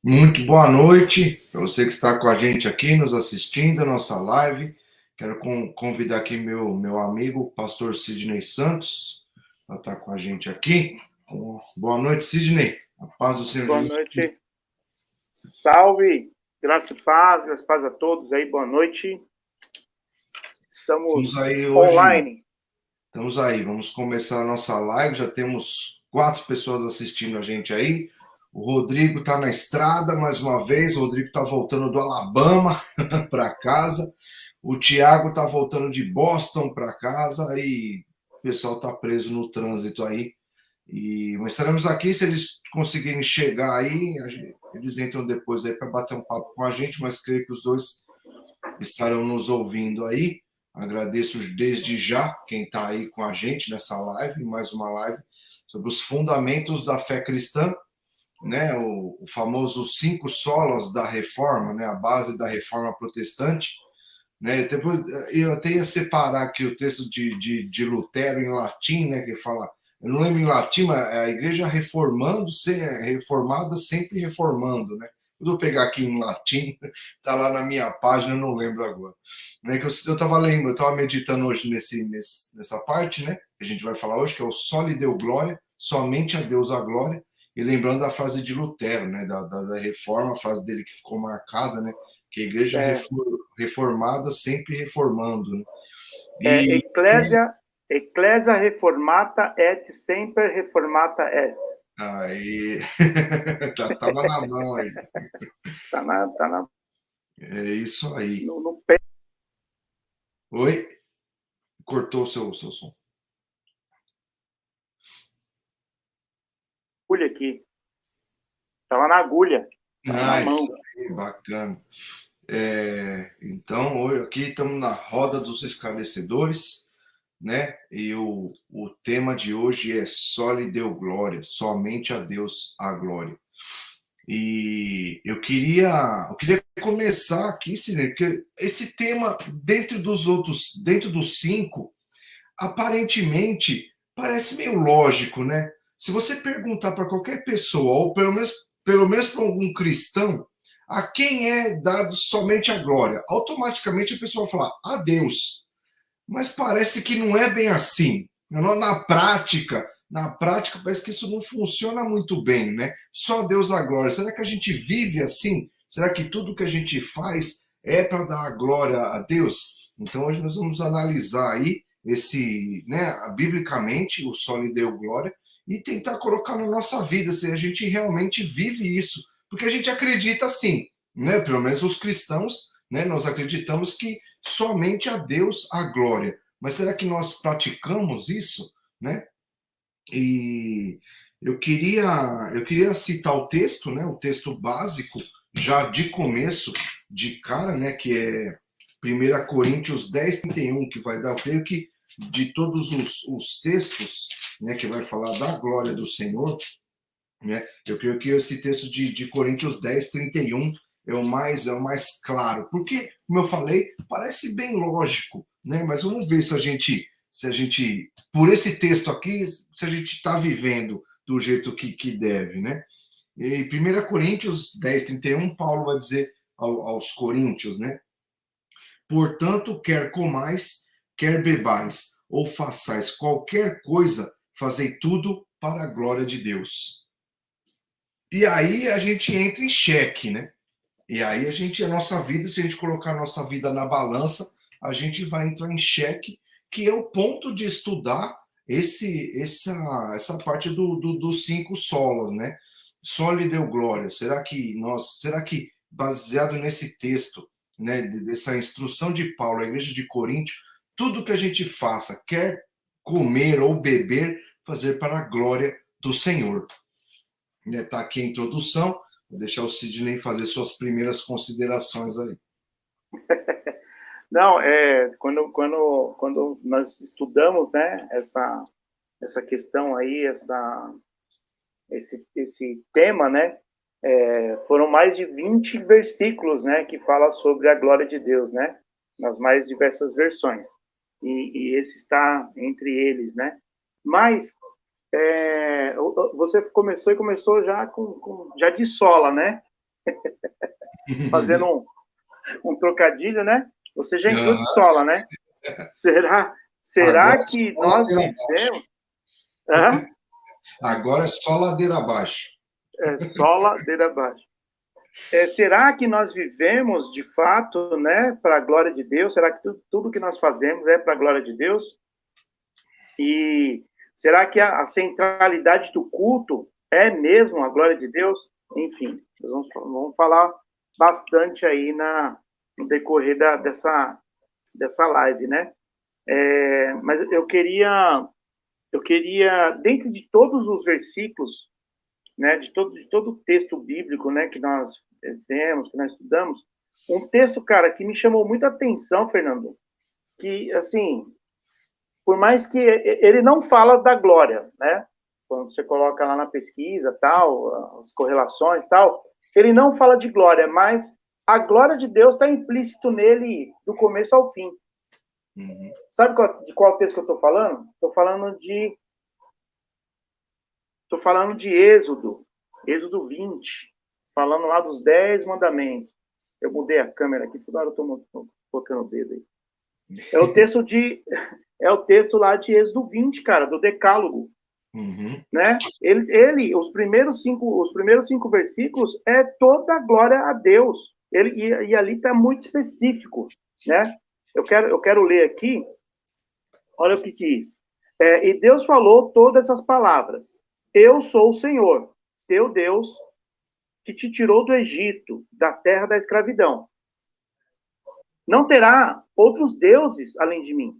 Muito boa noite para você que está com a gente aqui, nos assistindo a nossa live. Quero convidar aqui meu amigo, pastor Sidney Santos, para estar com a gente aqui. Boa noite, Sidney. A paz do Senhor Boa Jesus Cristo. noite. Salve. Graça e paz a todos aí. Boa noite. Estamos Estamos aí hoje, online. vamos começar a nossa live. Já temos 4 pessoas assistindo a gente aí. O Rodrigo está na estrada mais uma vez. O Rodrigo está voltando do Alabama para casa. O Thiago tá voltando de Boston para casa e o pessoal tá preso no trânsito aí. Mas estaremos aqui, se eles conseguirem chegar aí, eles entram depois aí para bater um papo com a gente, mas creio que os dois estarão nos ouvindo aí. Agradeço desde já quem está aí com a gente nessa live, mais uma live sobre os fundamentos da fé cristã, né? O famoso 5 solas da reforma, né? A base da reforma protestante, né? Depois eu até ia separar aqui o texto de Lutero em latim, né? Que fala, eu não lembro em latim, mas é a igreja reformada, sempre reformando, né? Eu vou pegar aqui em latim, tá lá na minha página, eu não lembro agora. Né, que eu estava lendo, eu estava meditando hoje nessa parte, né? Que a gente vai falar hoje, que é o Soli Deo Glória, somente a Deus a glória. E lembrando a frase de Lutero, né? Da reforma, a frase dele que ficou marcada, né? Que a igreja É, reformada sempre reformando, né? é E Ecclesia reformata et semper reformata est. aí tava na mão aí. Tá É isso aí. no pé Oi? Cortou o seu som. da agulha aqui. Tava na agulha. Tava na Ah, isso mão. aí, bacana. Então, hoje aqui estamos na roda dos esclarecedores, né? E o tema de hoje é Só lhe deu glória, somente a Deus a glória. E eu queria começar aqui, Sidney, porque esse tema, dentro dos 5, aparentemente parece meio lógico, né? Se você perguntar para qualquer pessoa, ou pelo menos para algum cristão, a quem é dado somente a glória, automaticamente a pessoa vai falar a Deus. Mas parece que não é bem assim. Na prática, parece que isso não funciona muito bem, né? Só Deus a glória. Será que a gente vive assim? Será que tudo que a gente faz é para dar a glória a Deus? Então hoje nós vamos analisar aí né, biblicamente, o só lhe deu glória e tentar colocar na nossa vida se a gente realmente vive isso, porque a gente acredita assim, né? Pelo menos os cristãos, né? Nós acreditamos que somente a Deus a glória. Mas será que nós praticamos isso, né? E eu queria citar o texto, né? O texto básico, já de começo, de cara, né? Que é 1 Coríntios 10:31, que vai dar, eu creio que de todos os textos, né? Que vai falar da glória do Senhor, né? Eu creio que esse texto de Coríntios 10:31 é o mais claro, porque, como eu falei, parece bem lógico, né? Mas vamos ver se a gente, por esse texto aqui, se a gente está vivendo do jeito que deve, né? E 1 Coríntios 10:31, Paulo vai dizer aos coríntios, né? Portanto, quer comais, quer bebais, ou façais qualquer coisa, fazei tudo para a glória de Deus. E aí a gente entra em xeque, né? E aí a nossa vida, se a gente colocar a nossa vida na balança, a gente vai entrar em xeque, que é o ponto de estudar essa parte dos 5 solas, né? Só lhe deu glória. Será que baseado nesse texto, né, dessa instrução de Paulo à igreja de Corinto, tudo que a gente faça, quer comer ou beber, fazer para a glória do Senhor, né? Tá aqui a introdução. Vou deixar o Sidney fazer suas primeiras considerações aí. Não, quando nós estudamos, né, essa questão aí, esse tema, né, foram mais de 20 versículos, né, que fala sobre a glória de Deus, né, nas mais diversas versões. E esse está entre eles, né? Mas você começou já já de sola, né? Fazendo um trocadilho, né? Você já entrou de Aham. sola, né? Será Agora é que só nós ladeira vivemos? abaixo. Hã? Agora é só ladeira abaixo. É só ladeira abaixo. Será que nós vivemos de fato, né, para a glória de Deus? Será que tudo que nós fazemos é para a glória de Deus? E será que a centralidade do culto é mesmo a glória de Deus? Enfim, nós vamos falar bastante aí no decorrer dessa live, né? Mas eu queria, dentro de todos os versículos, né, de todo o texto bíblico, né, que nós temos, que nós estudamos, um texto, cara, que me chamou muita atenção, Fernando, que, assim, por mais que ele não fala da glória, né, quando você coloca lá na pesquisa, tal, as correlações, tal, ele não fala de glória, mas a glória de Deus está implícito nele do começo ao fim. Uhum. Sabe de qual texto que eu estou falando? Estou falando de Êxodo 20, falando lá dos 10 mandamentos. Eu mudei a câmera aqui, toda hora eu estou colocando o dedo aí. É o texto lá de Êxodo 20, cara, do Decálogo. Uhum. Né? Os primeiros cinco versículos é toda a glória a Deus. E ali está muito específico, né? Eu quero ler aqui. Olha o que diz. E Deus falou todas essas palavras. Eu sou o Senhor, teu Deus, que te tirou do Egito, da terra da escravidão. Não terá outros deuses além de mim.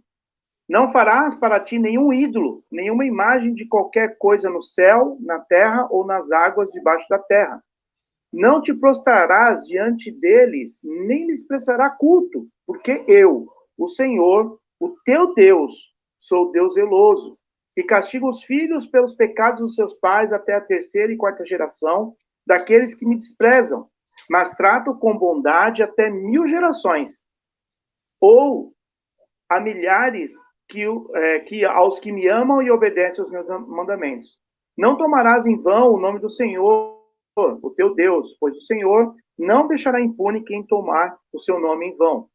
Não farás para ti nenhum ídolo, nenhuma imagem de qualquer coisa no céu, na terra ou nas águas debaixo da terra. Não te prostrarás diante deles, nem lhes prestará culto, porque eu, o Senhor, o teu Deus, sou Deus zeloso, que castigo os filhos pelos pecados dos seus pais até a terceira e quarta geração daqueles que me desprezam, mas trato com bondade até 1000 gerações. Ou a milhares que aos que me amam e obedecem aos meus mandamentos. Não tomarás em vão o nome do Senhor, o teu Deus, pois o Senhor não deixará impune quem tomar o seu nome em vão.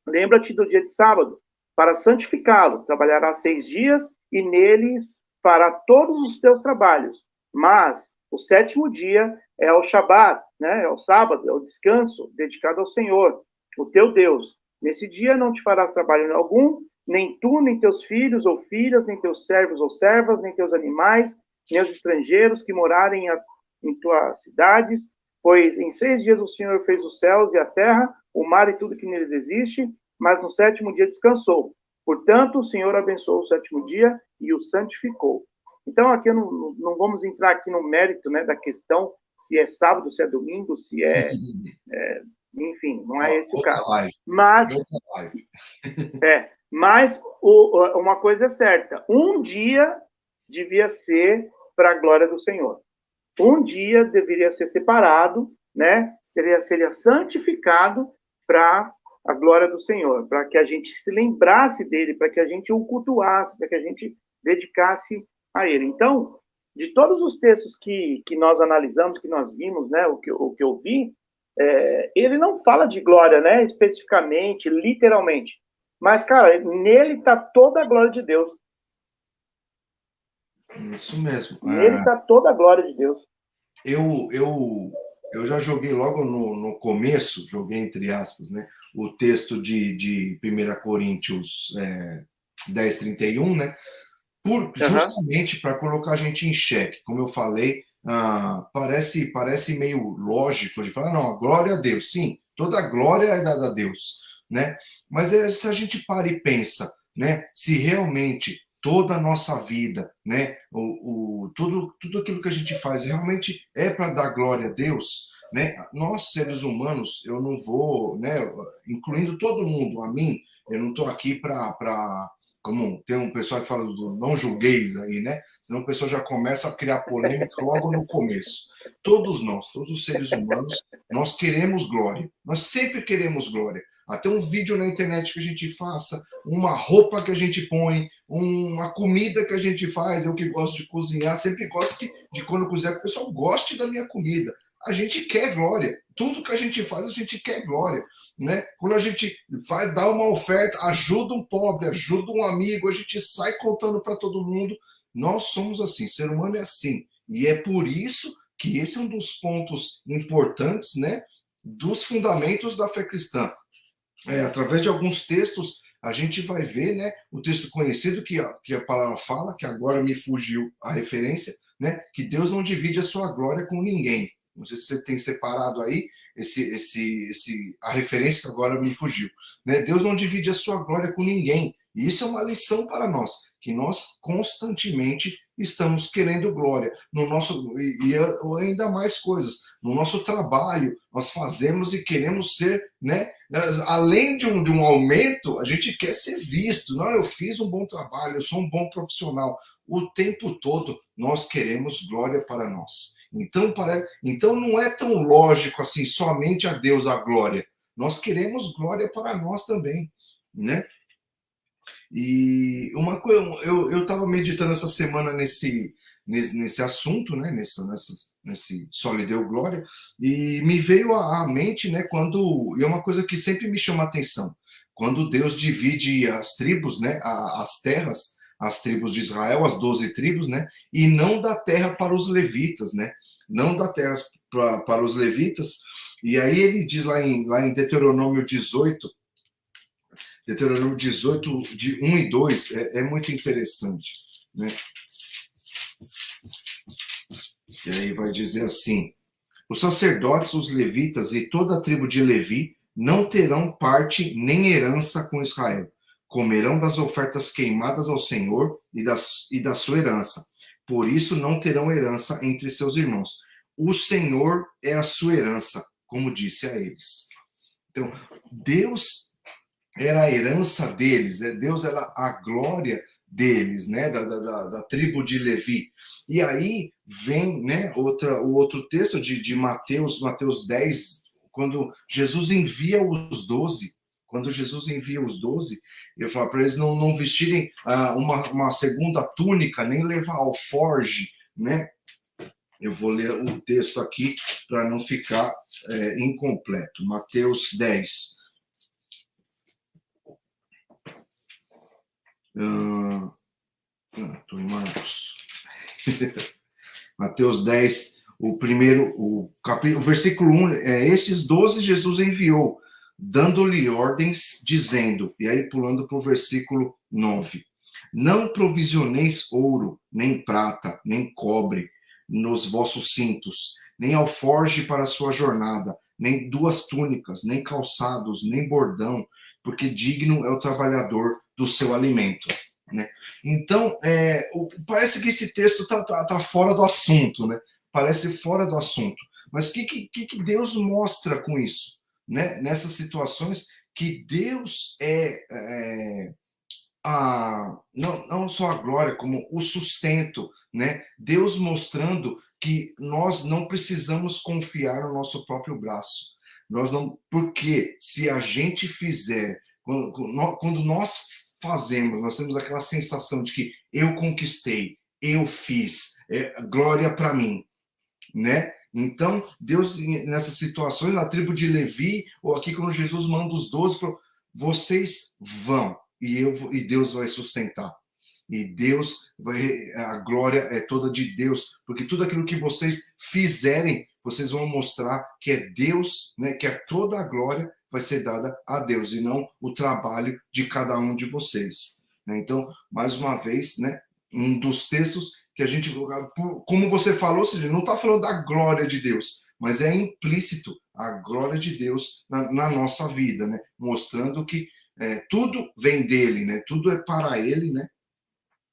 Lembra-te do dia de sábado, para santificá-lo. Trabalharás 6 dias e neles fará todos os teus trabalhos. Mas o sétimo dia é o Shabat, né? É o sábado, é o descanso dedicado ao Senhor, o teu Deus. Nesse dia não te farás trabalho algum, nem tu, nem teus filhos ou filhas, nem teus servos ou servas, nem teus animais, nem os estrangeiros que morarem em tuas cidades, pois em 6 dias o Senhor fez os céus e a terra, o mar e tudo que neles existe, mas no sétimo dia descansou. Portanto, o Senhor abençoou o sétimo dia e o santificou. Então, aqui não vamos entrar aqui no mérito, né, da questão se é sábado, se é domingo, se enfim, não é esse o Outra caso. live. Mas, Outra live. uma coisa é certa, um dia devia ser para a glória do Senhor. Um dia deveria ser separado, né? Seria santificado para a glória do Senhor, para que a gente se lembrasse dele, para que a gente o cultuasse, para que a gente dedicasse a ele. Então, de todos os textos que nós analisamos, que nós vimos, né, o que eu vi, ele não fala de glória, né, especificamente, literalmente. Mas, cara, nele está toda a glória de Deus. Isso mesmo. Nele está toda a glória de Deus. Eu já joguei logo no começo, joguei entre aspas, né, o texto de 1 Coríntios 10:31, né, justamente para colocar a gente em xeque. Como eu falei, parece meio lógico de falar, não, a glória a Deus, sim, toda a glória é dada a Deus, né? Mas se a gente para e pensa, né, se realmente toda a nossa vida, né, tudo aquilo que a gente faz realmente é para dar glória a Deus, né? Nós, seres humanos, eu não vou, né, incluindo todo mundo, a mim, eu não estou aqui para como tem um pessoal que fala do não julgueis aí, né? Senão o pessoal já começa a criar polêmica logo no começo. Todos nós, todos os seres humanos, nós queremos glória. Nós sempre queremos glória. Até um vídeo na internet que a gente faça, uma roupa que a gente põe, uma comida que a gente faz. Eu que gosto de cozinhar, sempre gosto de quando cozinhar, que o pessoal goste da minha comida. a gente quer glória. Tudo que a gente faz, a gente quer glória. Né? Quando a gente vai dar uma oferta, ajuda um pobre, ajuda um amigo, a gente sai contando para todo mundo. Nós somos assim, ser humano é assim. E é por isso que esse é um dos pontos importantes, né, dos fundamentos da fé cristã. Através de alguns textos, a gente vai ver, né, o texto conhecido que a palavra fala, que agora me fugiu a referência, né, que Deus não divide a sua glória com ninguém. Não sei se você tem separado aí a referência que agora me fugiu. Né? Deus não divide a sua glória com ninguém. E isso é uma lição para nós, que nós constantemente estamos querendo glória. No nosso, e ainda mais coisas. No nosso trabalho, nós fazemos e queremos ser, né? Além de um aumento, a gente quer ser visto. Não, eu fiz um bom trabalho, eu sou um bom profissional. O tempo todo nós queremos glória para nós. Então não é tão lógico assim, somente a Deus a glória. Nós queremos glória para nós também, né? E uma coisa, eu estava meditando essa semana nesse assunto, né? Nesse só lhe deu glória, e me veio à mente, né? E é uma coisa que sempre me chama a atenção, quando Deus divide as tribos, né? As terras, as tribos de Israel, as 12 tribos, né? E não dá terra para os levitas, né? Não dá terra para os levitas. E aí ele diz lá em Deuteronômio 18, de 1 e 2, é muito interessante. Né? E aí vai dizer assim: os sacerdotes, os levitas e toda a tribo de Levi não terão parte nem herança com Israel. Comerão das ofertas queimadas ao Senhor e da sua herança. Por isso não terão herança entre seus irmãos. O Senhor é a sua herança, como disse a eles. Então, Deus era a herança deles, Deus era a glória deles, né, da tribo de Levi. E aí vem, né, o outro texto de Mateus 10, quando Jesus envia os 12. Quando Jesus envia os 12, ele fala para eles não vestirem uma segunda túnica, nem levar alforge, né? Eu vou ler o texto aqui para não ficar incompleto. Mateus 10. Estou em Marcos. Mateus 10, o versículo 1, esses 12 Jesus enviou, dando-lhe ordens, dizendo, e aí pulando para o versículo 9, não provisioneis ouro, nem prata, nem cobre nos vossos cintos, nem alforge para a sua jornada, nem duas túnicas, nem calçados, nem bordão, porque digno é o trabalhador do seu alimento. Né? Então, parece que esse texto tá fora do assunto, né? Parece fora do assunto. Mas o que Deus mostra com isso? Né? Nessas situações que Deus não só a glória, como o sustento, né? Deus mostrando que nós não precisamos confiar no nosso próprio braço. Porque se a gente fizer, quando nós fazemos, nós temos aquela sensação de que eu conquistei, eu fiz, glória para mim, né? Então, Deus, nessas situações, na tribo de Levi, ou aqui quando Jesus manda os 12, falou, vocês vão, e Deus vai sustentar. E a glória é toda de Deus, porque tudo aquilo que vocês fizerem, vocês vão mostrar que é Deus, né, que toda a glória vai ser dada a Deus, e não o trabalho de cada um de vocês. Então, mais uma vez, né, um dos textos que a gente, como você falou, Cid, não está falando da glória de Deus, mas é implícito a glória de Deus na nossa vida, né, mostrando que tudo vem dele, né, tudo é para ele, né.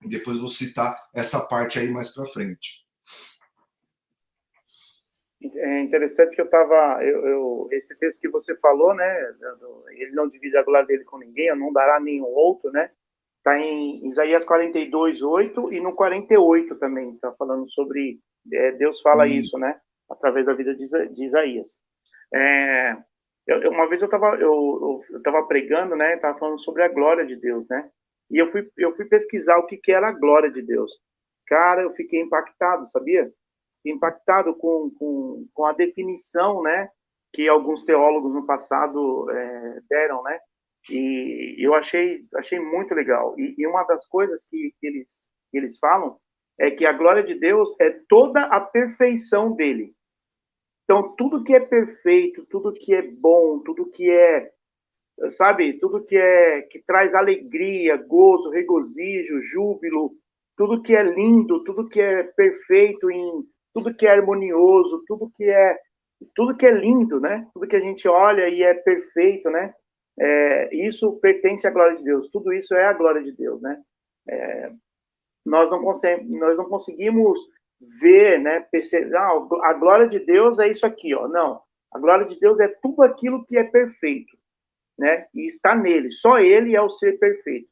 E depois vou citar essa parte aí mais para frente. É interessante que esse texto que você falou, né, ele não divide a glória dele com ninguém, não dará nenhum outro, né, está em Isaías 42, 8 e no 48 também, está falando sobre, Deus fala isso, né, através da vida de Isaías. Uma vez eu estava pregando, né, estava falando sobre a glória de Deus, né, e eu fui pesquisar o que era a glória de Deus. Cara, eu fiquei impactado, sabia? impactado com a definição, né, que alguns teólogos no passado deram, né, e eu achei muito legal. E uma das coisas que eles falam é que a glória de Deus é toda a perfeição dele. Então, tudo que é perfeito, tudo que é bom, tudo que é, sabe, tudo que traz alegria, gozo, regozijo, júbilo, tudo que é lindo, tudo que é perfeito, tudo que é harmonioso, tudo que é lindo, né? Tudo que a gente olha e é perfeito, né? Isso pertence à glória de Deus. Tudo isso é a glória de Deus, né? Nós não conseguimos ver, né? Perceber, a glória de Deus é isso aqui, ó. Não, a glória de Deus é tudo aquilo que é perfeito, né? E está nele. Só ele é o ser perfeito.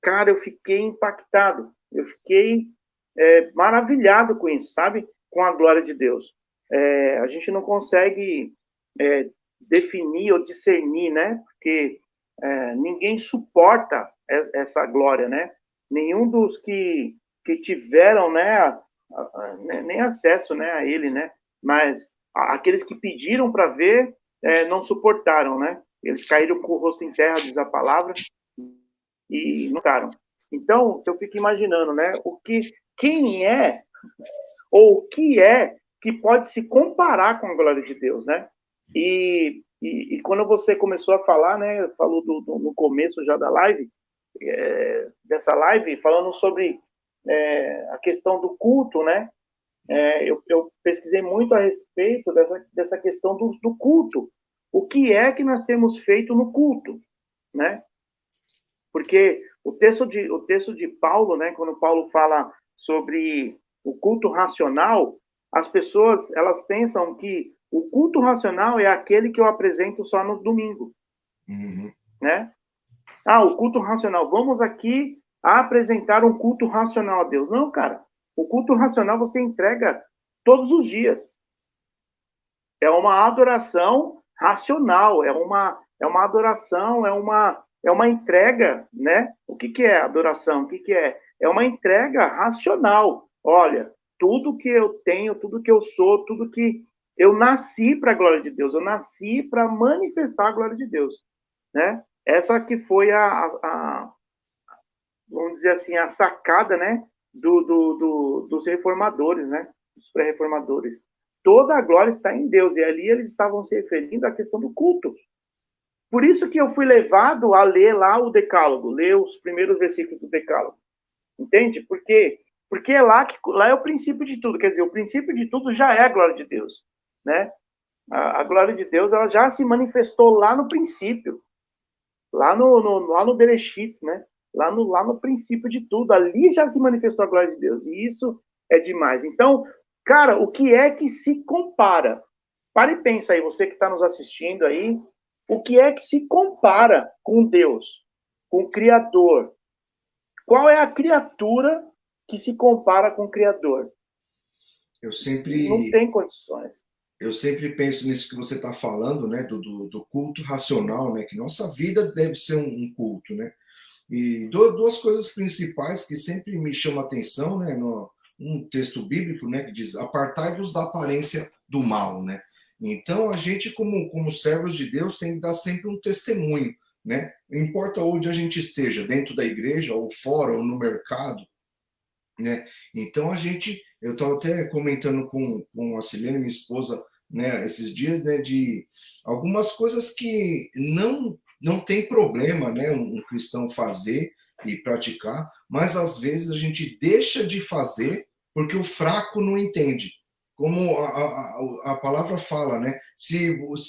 Cara, eu fiquei impactado. Eu fiquei maravilhado com isso, sabe? Com a glória de Deus. A gente não consegue definir ou discernir, né? Porque ninguém suporta essa glória, né? Nenhum dos que tiveram, né? Nem acesso, né? A ele, né? Mas aqueles que pediram para ver não suportaram, né? Eles caíram com o rosto em terra, diz a palavra, e não ficaram. Então, eu fico imaginando, né? Quem é ou o que é que pode se comparar com a glória de Deus, né? E quando você começou a falar, né? Falou no começo já da live, dessa live, falando sobre a questão do culto, né? Eu pesquisei muito a respeito dessa questão do culto. O que é que nós temos feito no culto, né? Porque o texto de Paulo, né, quando Paulo fala sobre o culto racional, as pessoas elas pensam que o culto racional é aquele que eu apresento só no domingo, né? O culto racional. Vamos aqui apresentar um culto racional a Deus. Não, cara. O culto racional você entrega todos os dias. É uma adoração racional, é uma adoração, é uma entrega, né? O que é adoração? O que é? É uma entrega racional. Olha, tudo que eu tenho, tudo que eu sou, tudo que eu nasci para a glória de Deus, eu nasci para manifestar a glória de Deus, né? Essa que foi vamos dizer assim, a sacada, né, dos reformadores, né, dos pré-reformadores. Toda a glória está em Deus, e ali eles estavam se referindo à questão do culto. Por isso que eu fui levado a ler lá o Decálogo, ler os primeiros versículos do Decálogo. Entende? Porque lá é o princípio de tudo, quer dizer, o princípio de tudo já é a glória de Deus, né? A glória de Deus, ela já se manifestou lá no princípio, lá no Bereshit, né? Lá no princípio de tudo, ali já se manifestou a glória de Deus, e isso é demais. Então, cara, o que é que se compara? Para e pensa aí, você que está nos assistindo aí, o que é que se compara com Deus, com o Criador? Qual é a criatura que se compara com o Criador? Não tem condições. Eu sempre penso nisso que você está falando, né, do culto racional, né, que nossa vida deve ser um culto, né? E duas coisas principais que sempre me chamam a atenção, né, um texto bíblico, né, que diz: apartai-vos da aparência do mal, né? Então a gente, como servos de Deus, tem que dar sempre um testemunho, né? Não importa onde a gente esteja, dentro da igreja, ou fora, ou no mercado, né? Então eu estava até comentando com a Silene, minha esposa, né, esses dias, né, de algumas coisas que não tem problema, né, um cristão fazer e praticar, mas às vezes a gente deixa de fazer porque o fraco não entende. Como a palavra fala, né? Se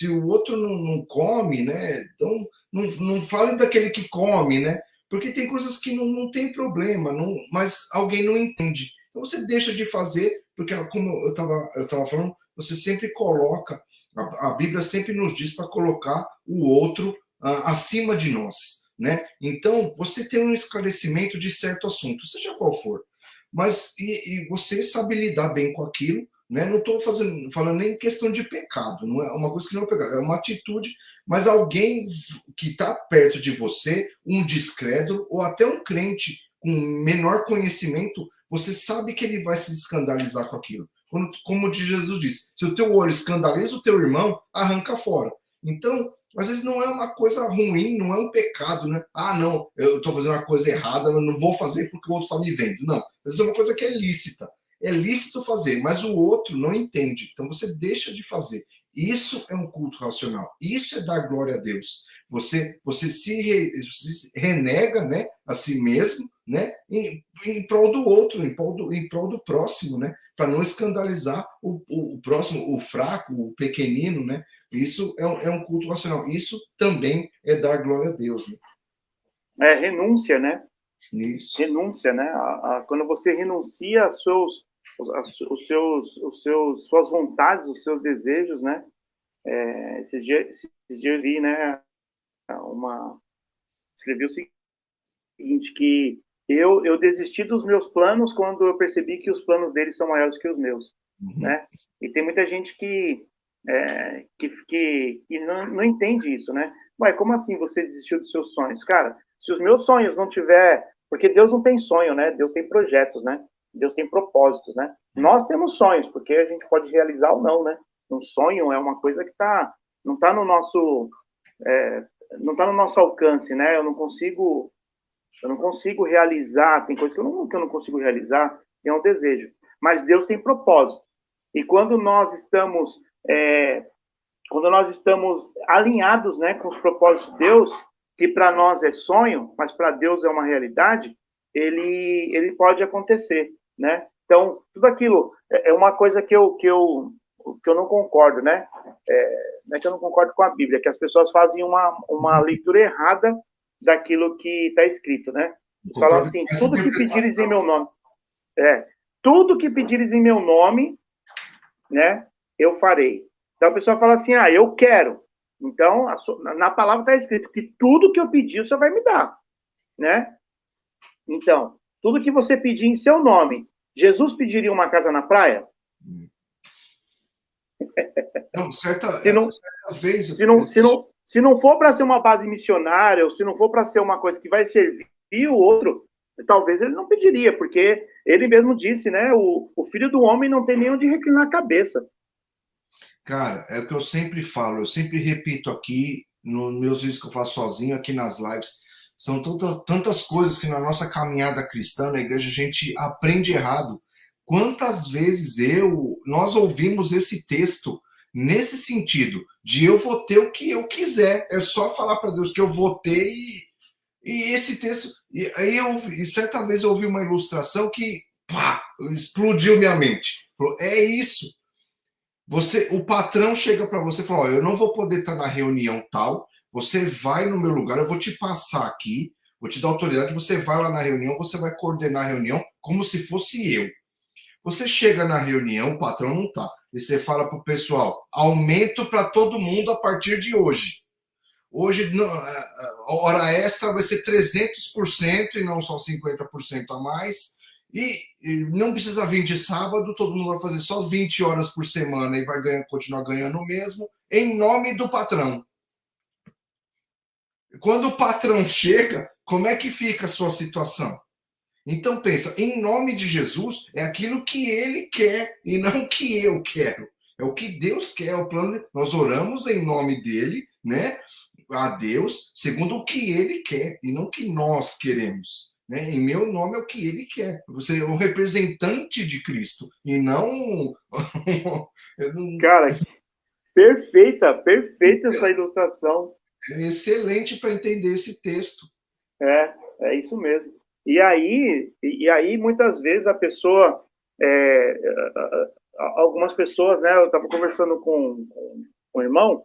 o outro não come, né? Então não fale daquele que come, né? Porque tem coisas que não tem problema, mas alguém não entende. Então você deixa de fazer, porque como eu tava falando, você sempre coloca, a Bíblia sempre nos diz para colocar o outro acima de nós, né? Então você tem um esclarecimento de certo assunto, seja qual for, mas e você sabe lidar bem com aquilo, né? Não estou falando nem questão de pecado, não é uma coisa que não é pecado, é uma atitude, mas alguém que está perto de você, um descrédulo ou até um crente com menor conhecimento, você sabe que ele vai se escandalizar com aquilo, Como Jesus disse, se o teu olho escandaliza o teu irmão, arranca fora. Então, às vezes não é uma coisa ruim, não é um pecado, né? Ah, não, eu estou fazendo uma coisa errada, eu não vou fazer porque o outro está me vendo. Não, às vezes é uma coisa que é lícita. É lícito fazer, mas o outro não entende. Então você deixa de fazer. Isso é um culto racional. Isso é dar glória a Deus. Você se renega, né, a si mesmo, né, em prol do outro, em prol do próximo, né, para não escandalizar o próximo, o fraco, o pequenino, né. Isso é um culto racional. Isso também é dar glória a Deus, né? É renúncia, né? Isso. Renúncia, né? Quando você renuncia suas vontades, os seus desejos, né? Esses dias eu vi, né? Escrevi o seguinte, que eu desisti dos meus planos quando eu percebi que os planos deles são maiores que os meus, né? E tem muita gente que não entende isso, né? Ué, como assim você desistiu dos seus sonhos? Cara, se os meus sonhos não tiver... Porque Deus não tem sonho, né? Deus tem projetos, né? Deus tem propósitos, né? Nós temos sonhos, porque a gente pode realizar ou não, né? Um sonho é uma coisa que não está no nosso... não está no nosso alcance, né? Eu não consigo realizar, tem coisas que eu não consigo realizar, é um desejo. Mas Deus tem propósito. E quando nós estamos alinhados, né, com os propósitos de Deus, que para nós é sonho, mas para Deus é uma realidade, ele pode acontecer, né? Então, tudo aquilo é uma coisa que eu não concordo, né? Não é que eu não concordo com a Bíblia, é que as pessoas fazem uma leitura errada daquilo que está escrito, né? Falam assim, tudo que pedires em meu nome, tudo que pedires em meu nome, né, eu farei. Então a pessoa fala assim, eu quero. Então, na palavra está escrito que tudo que eu pedir, você vai me dar, né? Então, tudo que você pedir em seu nome, Jesus pediria uma casa na praia? Não, certa vez... Se não for para ser uma base missionária, ou se não for para ser uma coisa que vai servir o outro, talvez ele não pediria, porque ele mesmo disse, né? O filho do homem não tem nem onde reclinar a cabeça. Cara, é o que eu sempre falo, eu sempre repito aqui nos meus vídeos que eu faço sozinho, aqui nas lives. São tantas coisas que na nossa caminhada cristã, na igreja, a gente aprende errado. Quantas vezes nós ouvimos esse texto nesse sentido, de eu vou ter o que eu quiser, é só falar para Deus que eu vou ter e esse texto... E certa vez eu ouvi uma ilustração que, pá, explodiu minha mente. Falou, é isso. O patrão chega para você e fala, eu não vou poder estar na reunião tal, você vai no meu lugar, eu vou te passar aqui, vou te dar autoridade, você vai lá na reunião, você vai coordenar a reunião como se fosse eu. Você chega na reunião, o patrão não está, e você fala para o pessoal, aumento para todo mundo a partir de hoje. Hoje, a hora extra vai ser 300% e não só 50% a mais. E não precisa vir de sábado, todo mundo vai fazer só 20 horas por semana e vai continuar ganhando o mesmo, em nome do patrão. Quando o patrão chega, como é que fica a sua situação? Então pensa, em nome de Jesus é aquilo que ele quer e não que eu quero. É o que Deus quer, é o plano. Nós oramos em nome dele, né? A Deus, segundo o que ele quer e não o que nós queremos. Né? Em meu nome é o que ele quer. Você é um representante de Cristo e não... Cara, perfeita essa ilustração. É excelente para entender esse texto. É isso mesmo. E aí muitas vezes a pessoa, algumas pessoas, né? Eu estava conversando com um irmão,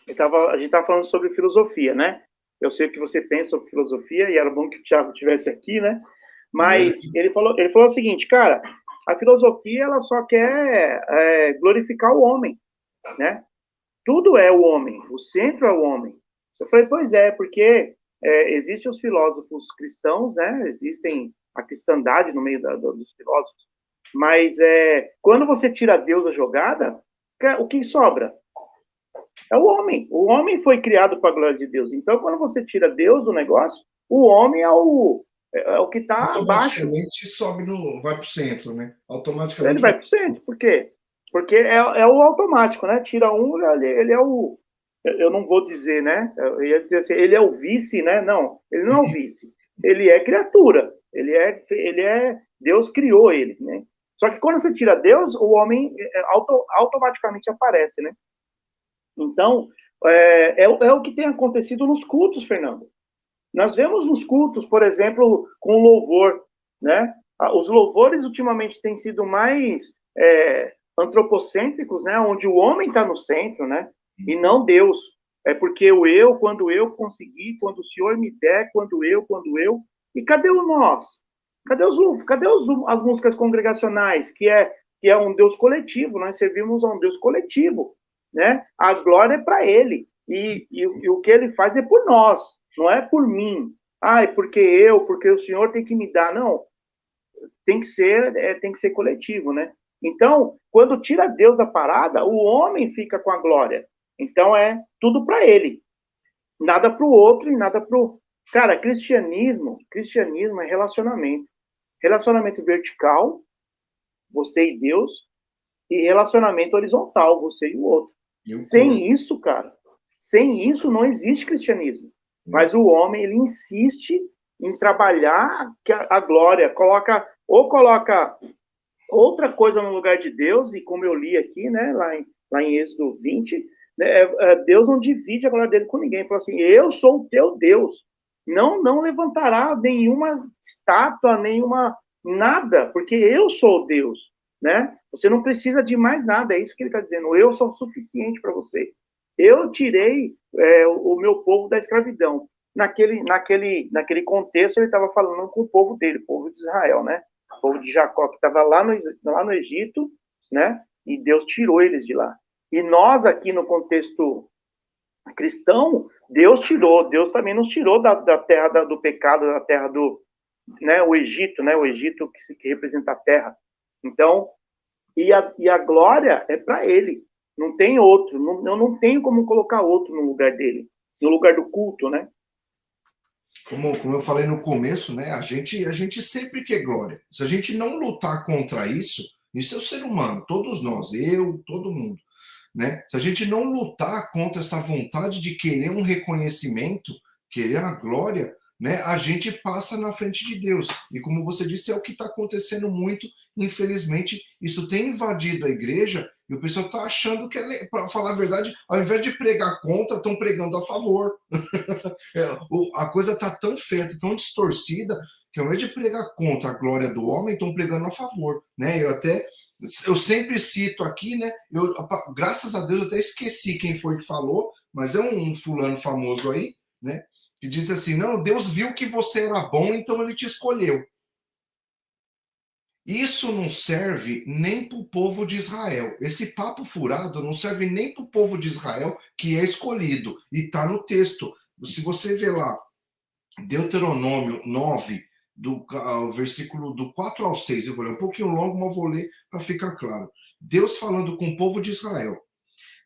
a gente estava falando sobre filosofia, né? Eu sei o que você pensa sobre filosofia e era bom que o Thiago estivesse aqui, né? Mas ele falou o seguinte, cara, a filosofia ela só quer glorificar o homem, né? Tudo é o homem, o centro é o homem. Eu falei, pois é, porque existem os filósofos cristãos, né? Existem a cristandade no meio dos filósofos, mas quando você tira Deus da jogada, o que sobra? É o homem. O homem foi criado para a glória de Deus. Então, quando você tira Deus do negócio, o homem é o que está abaixo. Automaticamente sobe vai para o centro, né? Ele Automaticamente vai vai. para o centro. Por quê? Porque é o automático, né? Tira um, ele é o. Eu não vou dizer, né? Eu ia dizer assim, ele é o vice, né? Não, ele não é o vice. Ele é criatura. Ele é. Deus criou ele, né? Só que quando você tira Deus, o homem automaticamente aparece, né? Então, é o que tem acontecido nos cultos, Fernando. Nós vemos nos cultos, por exemplo, com o louvor, né? Os louvores ultimamente têm sido mais antropocêntricos, né? Onde o homem está no centro, né? E não Deus. É porque quando eu conseguir, quando o Senhor me der, quando eu. E cadê o nós? Cadê as músicas congregacionais, que é um Deus coletivo? Nós servimos a um Deus coletivo, né? A glória é para Ele. E o que Ele faz é por nós, não é por mim. É porque o Senhor tem que me dar. Não, tem que ser coletivo, né? Então, quando tira Deus da parada, o homem fica com a glória. Então, é tudo para ele. Nada para o outro e nada para o... Cara, cristianismo é relacionamento. Relacionamento vertical, você e Deus, e relacionamento horizontal, você e o outro. Sem isso não existe cristianismo. Mas o homem, ele insiste em trabalhar a glória, coloca outra coisa no lugar de Deus, e como eu li aqui, né, lá em Êxodo 20, né, Deus não divide a glória dele com ninguém. Ele falou assim, eu sou o teu Deus. Não levantará nenhuma estátua, nada, porque eu sou Deus, né? Você não precisa de mais nada, é isso que ele está dizendo. Eu sou suficiente para você. Eu tirei o meu povo da escravidão. Naquele contexto, ele estava falando com o povo dele, o povo de Israel, né? O povo de Jacó, que estava lá no Egito, né? E Deus tirou eles de lá. E nós, aqui no contexto cristão, Deus também nos tirou da terra do pecado, da terra do, né, o Egito, né? O Egito que representa a terra. Então, e a glória é para ele. Não tem outro. Eu não tenho como colocar outro no lugar dele, no lugar do culto, né? Como eu falei no começo, né? A gente sempre quer glória. Se a gente não lutar contra isso é o ser humano, todos nós, eu, todo mundo, né? Se a gente não lutar contra essa vontade de querer um reconhecimento, querer a glória, né? A gente passa na frente de Deus. E como você disse, é o que está acontecendo muito, infelizmente, isso tem invadido a igreja e o pessoal está achando que, para falar a verdade, ao invés de pregar contra, estão pregando a favor. A coisa está tão feia, tão distorcida, que ao invés de pregar contra a glória do homem, estão pregando a favor, né? Eu sempre cito aqui, né? Graças a Deus, eu até esqueci quem foi que falou, mas é um fulano famoso aí, né? Que diz assim: não, Deus viu que você era bom, então ele te escolheu. Isso não serve nem para o povo de Israel. Esse papo furado não serve nem para o povo de Israel, que é escolhido. E está no texto. Se você ver lá, Deuteronômio 9, versículo do 4 ao 6, eu vou ler um pouquinho longo, mas vou ler para ficar claro. Deus falando com o povo de Israel.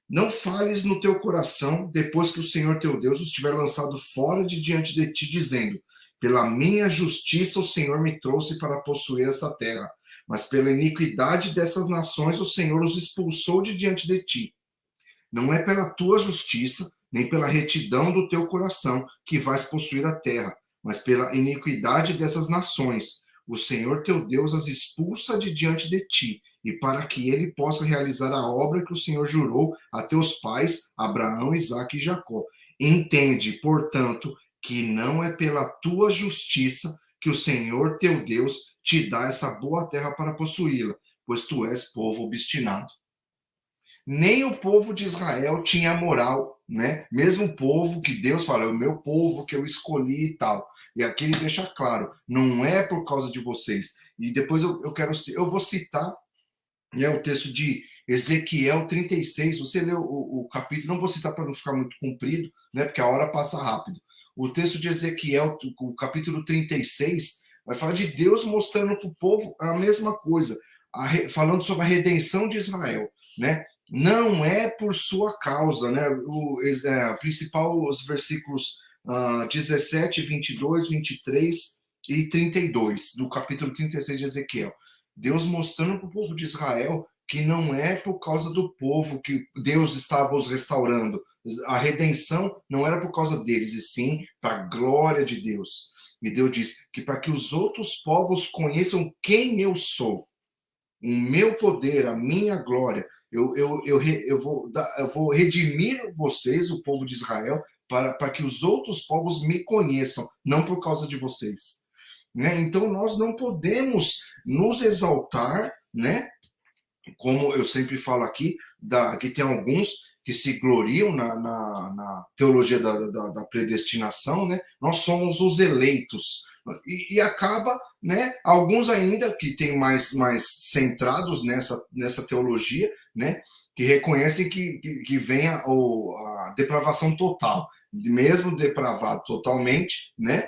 Não fales no teu coração, depois que o Senhor teu Deus os tiver lançado fora de diante de ti, dizendo: pela minha justiça o Senhor me trouxe para possuir essa terra, mas pela iniquidade dessas nações o Senhor os expulsou de diante de ti. Não é pela tua justiça, nem pela retidão do teu coração que vais possuir a terra, mas pela iniquidade dessas nações. O Senhor teu Deus as expulsa de diante de ti, e para que ele possa realizar a obra que o Senhor jurou a teus pais, Abraão, Isaque e Jacó. Entende, portanto, que não é pela tua justiça que o Senhor teu Deus te dá essa boa terra para possuí-la, pois tu és povo obstinado. Nem o povo de Israel tinha moral, né? Mesmo o povo que Deus fala, é o meu povo que eu escolhi e tal. E aqui ele deixa claro, não é por causa de vocês. E depois eu vou citar, né, o texto de Ezequiel 36. Você leu o capítulo, não vou citar para não ficar muito comprido, né? Porque a hora passa rápido. O texto de Ezequiel, o capítulo 36, vai falar de Deus mostrando para o povo a mesma coisa, falando sobre a redenção de Israel, né? Não é por sua causa, né? Principal, os versículos 17, 22, 23 e 32, do capítulo 36 de Ezequiel. Deus mostrando para o povo de Israel que não é por causa do povo que Deus estava os restaurando. A redenção não era por causa deles, e sim para a glória de Deus. E Deus diz que para que os outros povos conheçam quem eu sou, o meu poder, a minha glória, eu vou redimir vocês, o povo de Israel, para que os outros povos me conheçam, não por causa de vocês. Né? Então nós não podemos nos exaltar, né? Como eu sempre falo aqui, que tem alguns que se gloriam na teologia da predestinação, né? Nós somos os eleitos. E acaba, né? Alguns ainda que têm mais centrados nessa teologia, né? Que reconhecem que vem a depravação total. Mesmo depravado totalmente, né?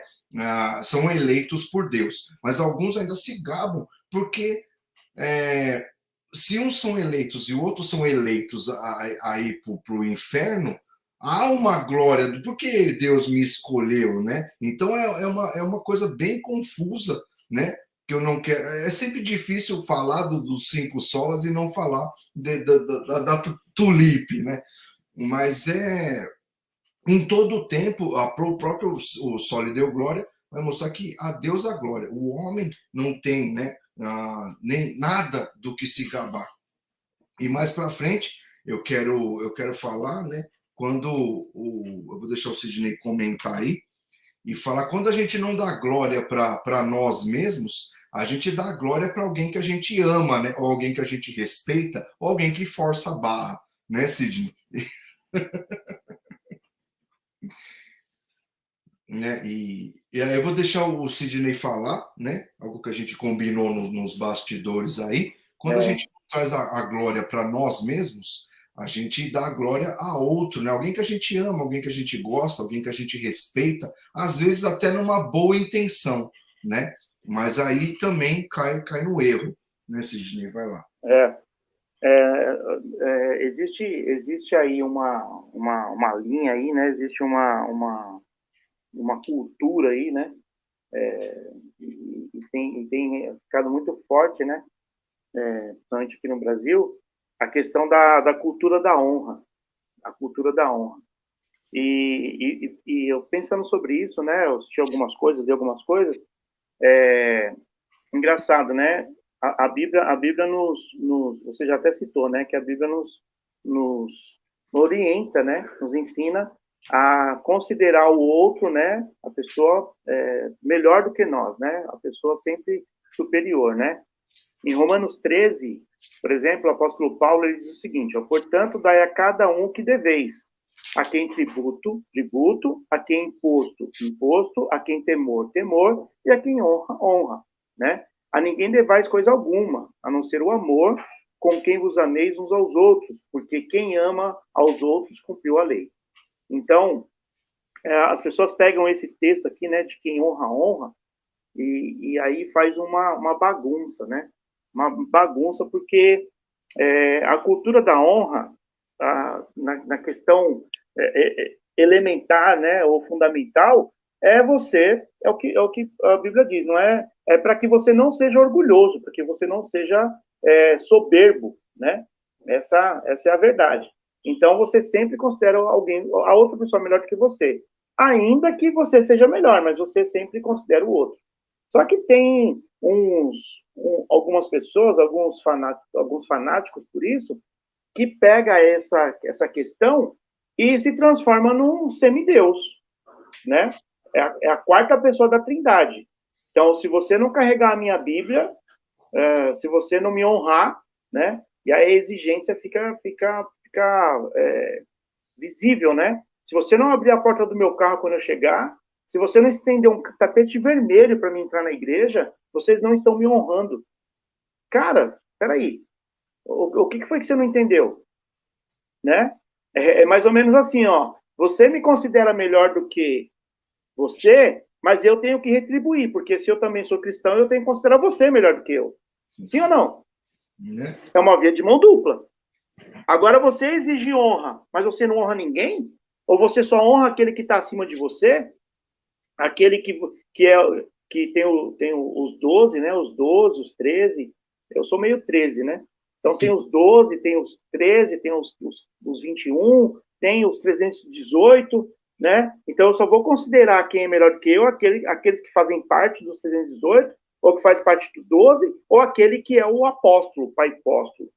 São eleitos por Deus. Mas alguns ainda se gabam porque se uns são eleitos e outros são eleitos a ir para o inferno, há uma glória, porque Deus me escolheu, né? Então é uma coisa bem confusa, né? Que eu não quero. É sempre difícil falar dos cinco solas e não falar da tulipe, né? Mas em todo o tempo, o próprio o Sol lhe deu glória, vai mostrar que a Deus a glória. O homem não tem, né? Nem nada do que se gabar. E mais para frente eu quero falar, né? Quando eu vou deixar o Sidney comentar aí e falar quando a gente não dá glória para nós mesmos, a gente dá glória para alguém que a gente ama, né? Ou alguém que a gente respeita, ou alguém que força a barra, né, Sidney? Né? E aí eu vou deixar o Sidney falar, né? Algo que a gente combinou nos bastidores aí. Quando a gente traz a glória para nós mesmos, a gente dá a glória a outro, né? Alguém que a gente ama, alguém que a gente gosta, alguém que a gente respeita, às vezes até numa boa intenção, né? Mas aí também cai no erro, né, Sidney? Vai lá. Existe aí uma linha aí, né? Existe uma cultura aí, né? E tem ficado muito forte, né? Principalmente aqui no Brasil, a questão da cultura da honra, a cultura da honra. E eu pensando sobre isso, né? Eu assisti algumas coisas, vi algumas coisas. Engraçado, né? A Bíblia você já até citou, né? Que a Bíblia nos orienta, né? Nos ensina a considerar o outro, né? A pessoa melhor do que nós, né? A pessoa sempre superior, né? Em Romanos 13, por exemplo, o apóstolo Paulo ele diz o seguinte: ó, portanto, dai a cada um o que deveis. A quem tributo, tributo, a quem imposto, imposto, a quem temor, temor, e a quem honra, honra, né? A ninguém devais coisa alguma, a não ser o amor com quem vos ameis uns aos outros, porque quem ama aos outros cumpriu a lei. Então, as pessoas pegam esse texto aqui, né, de quem honra, honra, e aí faz uma bagunça, né? Uma bagunça porque a cultura da honra, na questão elementar, né, ou fundamental, é o que a Bíblia diz, não é? É para que você não seja orgulhoso, para que você não seja soberbo, né? Essa é a verdade. Então você sempre considera a outra pessoa melhor do que você, ainda que você seja melhor, mas você sempre considera o outro. Só que tem algumas pessoas, alguns fanáticos por isso, que pega essa questão e se transforma num semideus, né? É a quarta pessoa da Trindade. Então, se você não carregar a minha Bíblia, se você não me honrar, né? E a exigência fica visível, né? Se você não abrir a porta do meu carro quando eu chegar, se você não estender um tapete vermelho para mim entrar na igreja, vocês não estão me honrando. Cara, peraí. O que foi que você não entendeu? Né? É mais ou menos assim, ó. Você me considera melhor do que você, mas eu tenho que retribuir, porque se eu também sou cristão, eu tenho que considerar você melhor do que eu. Sim ou não? É uma via de mão dupla. Agora, você exige honra, mas você não honra ninguém? Ou você só honra aquele que está acima de você? Aquele que que os 12, né? Os 12, os 13. Eu sou meio 13, né? Então tem os 12, tem os 13, tem os 21, tem os 318, né? Então eu só vou considerar quem é melhor do que eu, aqueles que fazem parte dos 318, ou que faz parte do 12, ou aquele que é o apóstolo, pai apóstolo.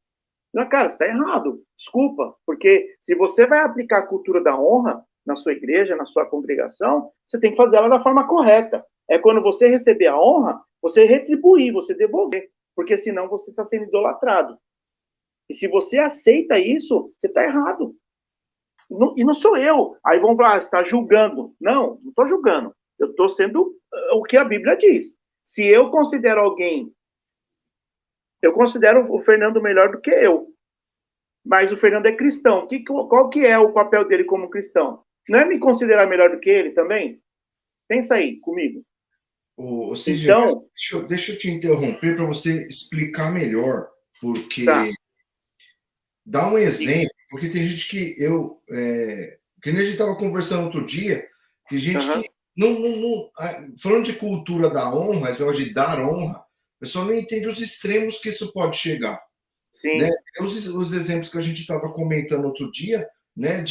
Não, cara, você está errado. Desculpa, porque se você vai aplicar a cultura da honra na sua igreja, na sua congregação, você tem que fazer ela da forma correta. É quando você receber a honra, você retribuir, você devolver, porque senão você está sendo idolatrado. E se você aceita isso, você está errado. E não sou eu. Aí vão falar, você está julgando. Não estou julgando. Eu estou sendo o que a Bíblia diz. Se eu considero alguém, eu considero o Fernando melhor do que eu. Mas o Fernando é cristão. Qual que é o papel dele como cristão? Não é me considerar melhor do que ele também? Pensa aí comigo. Sidney, Então, deixa eu te interromper para você explicar melhor, porque tá. dá um exemplo, porque tem gente que nem a gente estava conversando outro dia, tem gente que Uhum. falando de cultura da honra, esse negócio de dar honra, o pessoal não entende os extremos que isso pode chegar, né? Sim. Os exemplos que a gente estava comentando outro dia, né,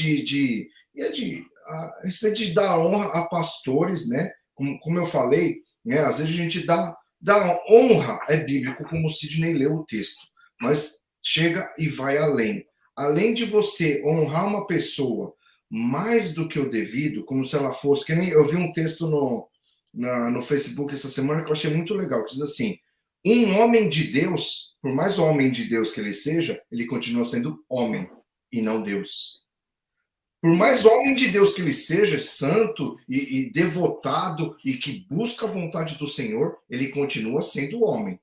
a respeito de dar honra a pastores, né? Como eu falei, né, às vezes a gente dá honra, é bíblico, como o Sidney leu o texto, mas chega e vai além. Além de você honrar uma pessoa mais do que o devido, como se ela fosse, que nem eu vi um texto no Facebook essa semana que eu achei muito legal, que diz assim: um homem de Deus, por mais homem de Deus que ele seja, ele continua sendo homem e não Deus. Por mais homem de Deus que ele seja, santo e devotado e que busca a vontade do Senhor, ele continua sendo homem.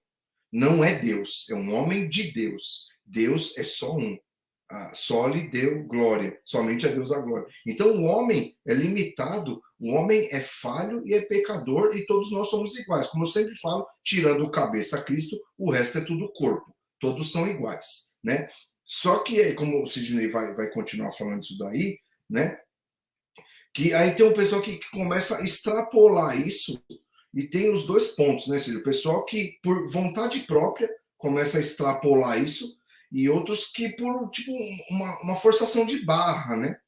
Não é Deus, é um homem de Deus. Deus é só um. Só lhe deu glória, somente a Deus a glória. Então o homem é limitado, o homem é falho e é pecador e todos nós somos iguais. Como eu sempre falo, tirando o cabeça a Cristo, o resto é tudo corpo. Todos são iguais, né? Só que, como o Sidney vai continuar falando isso daí, né? Que aí tem um pessoal que começa a extrapolar isso e tem os dois pontos, né, Cílio? O pessoal que, por vontade própria, começa a extrapolar isso e outros que por, tipo, uma forçação de barra, né?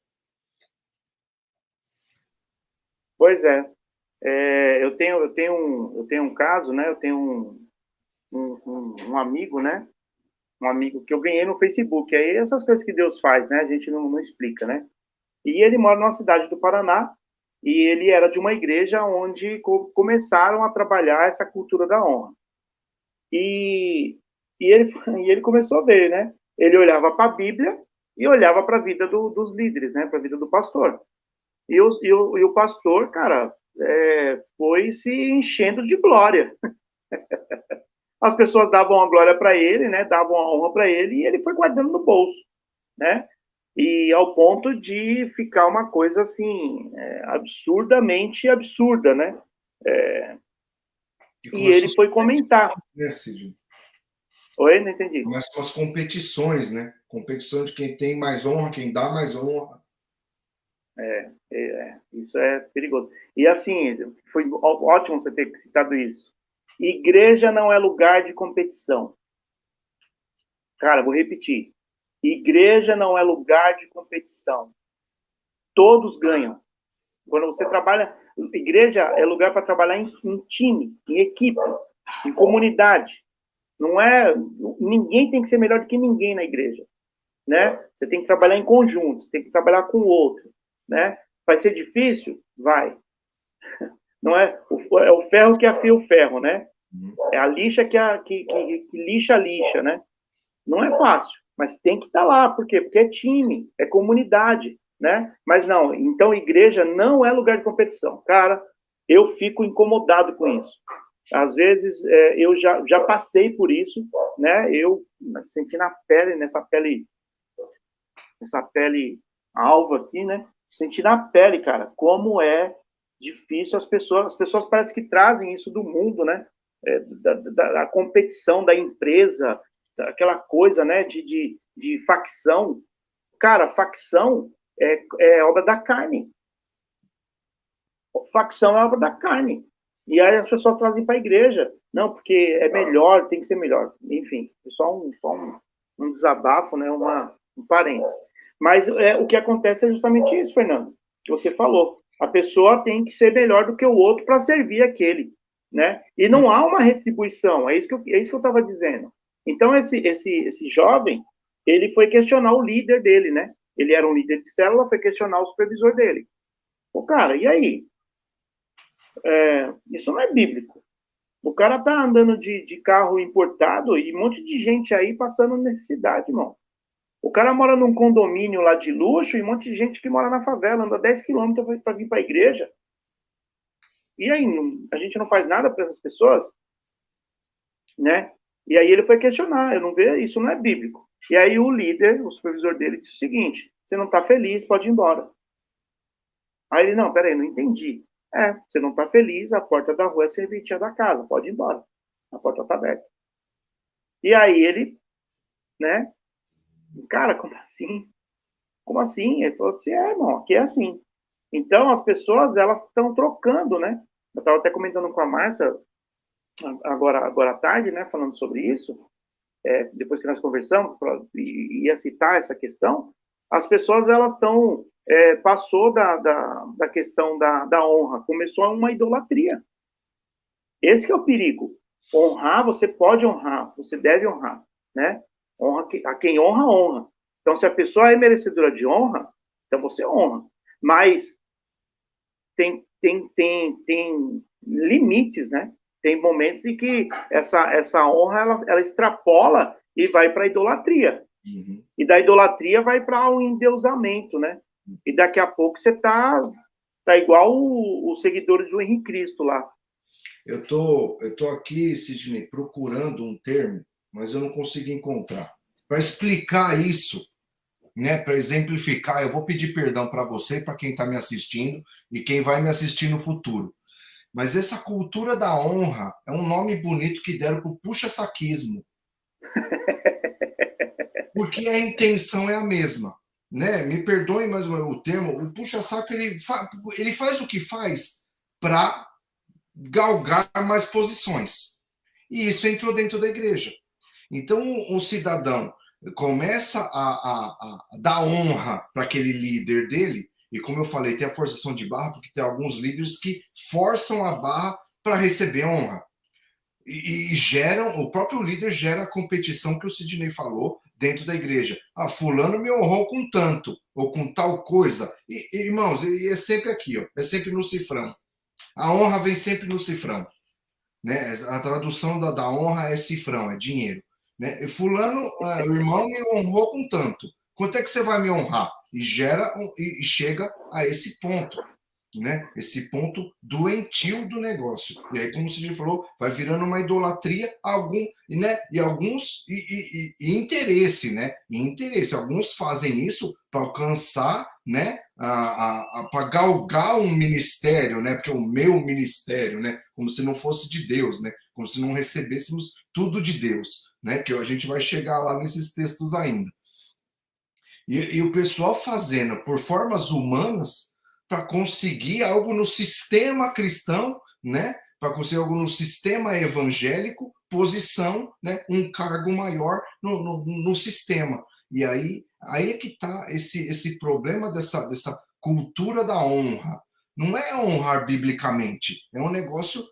Pois é. Eu tenho um caso, né? Eu tenho um amigo, né? Um amigo que eu ganhei no Facebook. Aí essas coisas que Deus faz, né? A gente não explica, né? E ele mora numa cidade do Paraná e ele era de uma igreja onde começaram a trabalhar essa cultura da honra. E, e ele começou a ver, né? Ele olhava para a Bíblia e olhava para a vida dos líderes, né? Para a vida do pastor. E o pastor, cara, foi se enchendo de glória. As pessoas davam a glória para ele, né? Davam a honra para ele e ele foi guardando no bolso, né? E ao ponto de ficar uma coisa assim, absurdamente absurda, né? E E ele começou foi comentar. né, Cid? Oi, não entendi. Começam as competições, né? Competição de quem tem mais honra, quem dá mais honra. Isso é perigoso. E assim, foi ótimo você ter citado isso. Igreja não é lugar de competição. Cara, vou repetir. Igreja não é lugar de competição. Todos ganham. Quando você trabalha, igreja é lugar para trabalhar em time, em equipe, em comunidade. Não é, ninguém tem que ser melhor do que ninguém na igreja, né? Você tem que trabalhar em conjunto, você tem que trabalhar com o outro, né? Vai ser difícil? Vai. Não é o ferro que afia o ferro, né? É a lixa que lixa a lixa, né? Não é fácil, mas tem que estar lá. Por quê? Porque é time, é comunidade, né? Mas não, então igreja não é lugar de competição. Cara, eu fico incomodado com isso. Às vezes eu já passei por isso, né? Eu senti na pele, nessa pele alva aqui, né? Senti na pele, cara, como é difícil as pessoas parecem que trazem isso do mundo, né? Da competição da empresa, aquela coisa, né, de facção. Cara, facção é obra da carne. Facção é obra da carne. E aí as pessoas trazem para a igreja. Não, porque é melhor, tem que ser melhor. Enfim, é só um desabafo, né? Um parênteses. Mas o que acontece é justamente isso, Fernando, que você falou. A pessoa tem que ser melhor do que o outro para servir aquele, né? E não há uma retribuição, é isso que eu estava dizendo. Então, esse jovem, ele foi questionar o líder dele, né? Ele era um líder de célula, foi questionar o supervisor dele. O cara, e aí? Isso não é bíblico. O cara tá andando de carro importado e um monte de gente aí passando necessidade, irmão. O cara mora num condomínio lá de luxo e um monte de gente que mora na favela, anda 10 quilômetros para vir para a igreja. E aí, a gente não faz nada para essas pessoas, né? E aí ele foi questionar, eu não vejo, isso não é bíblico. E aí o líder, o supervisor dele, disse o seguinte: você não está feliz, pode ir embora. Aí ele, não, peraí, não entendi. Você não está feliz, a porta da rua é serventia da casa, pode ir embora. A porta está aberta. E aí ele, né? Cara, como assim? Como assim? Ele falou assim, irmão, aqui é assim. Então, as pessoas, elas estão trocando, né? Eu estava até comentando com a Márcia, agora à tarde, né, falando sobre isso, depois que nós conversamos, ia citar essa questão, as pessoas, elas estão, passou da questão da honra, começou uma idolatria. Esse que é o perigo. Honrar, você pode honrar, você deve honrar, né? Honra, a quem honra, honra. Então, se a pessoa é merecedora de honra, então você honra. Mas tem limites, né? Tem momentos em que essa honra, ela extrapola e vai para a idolatria. Uhum. E da idolatria vai para o endeusamento, né? E daqui a pouco você tá igual os seguidores do Henrique Cristo lá. Eu tô aqui, Sidney, procurando um termo, mas eu não consigo encontrar. Para explicar isso, né, para exemplificar, eu vou pedir perdão para você, para quem está me assistindo e quem vai me assistir no futuro. Mas essa cultura da honra é um nome bonito que deram para o puxa-saquismo, porque a intenção é a mesma. Né? Me perdoem mais o termo, o puxa-saco ele faz o que faz para galgar mais posições. E isso entrou dentro da igreja. Então, o cidadão começa a dar honra para aquele líder dele, e como eu falei, tem a forçação de barra, porque tem alguns líderes que forçam a barra para receber honra. E geram, o próprio líder gera a competição que o Sidney falou dentro da igreja. Ah, fulano me honrou com tanto, ou com tal coisa. Irmãos, e é sempre aqui, ó, é sempre no cifrão. A honra vem sempre no cifrão. Né? A tradução da honra é cifrão, é dinheiro. Né? E fulano, o irmão me honrou com tanto. Quanto é que você vai me honrar? E chega a esse ponto, né? Esse ponto doentio do negócio. E aí, como você falou, vai virando uma idolatria, né? E alguns e interesse, né? E interesse. Alguns fazem isso para alcançar, né? Para galgar um ministério, né? Porque é o meu ministério, né? Como se não fosse de Deus, né? Como se não recebêssemos tudo de Deus, né? Que a gente vai chegar lá nesses textos ainda. E o pessoal fazendo por formas humanas para conseguir algo no sistema cristão, né? Para conseguir algo no sistema evangélico, posição, né? Um cargo maior no sistema. E aí é que está esse problema dessa cultura da honra. Não é honrar biblicamente, é um negócio,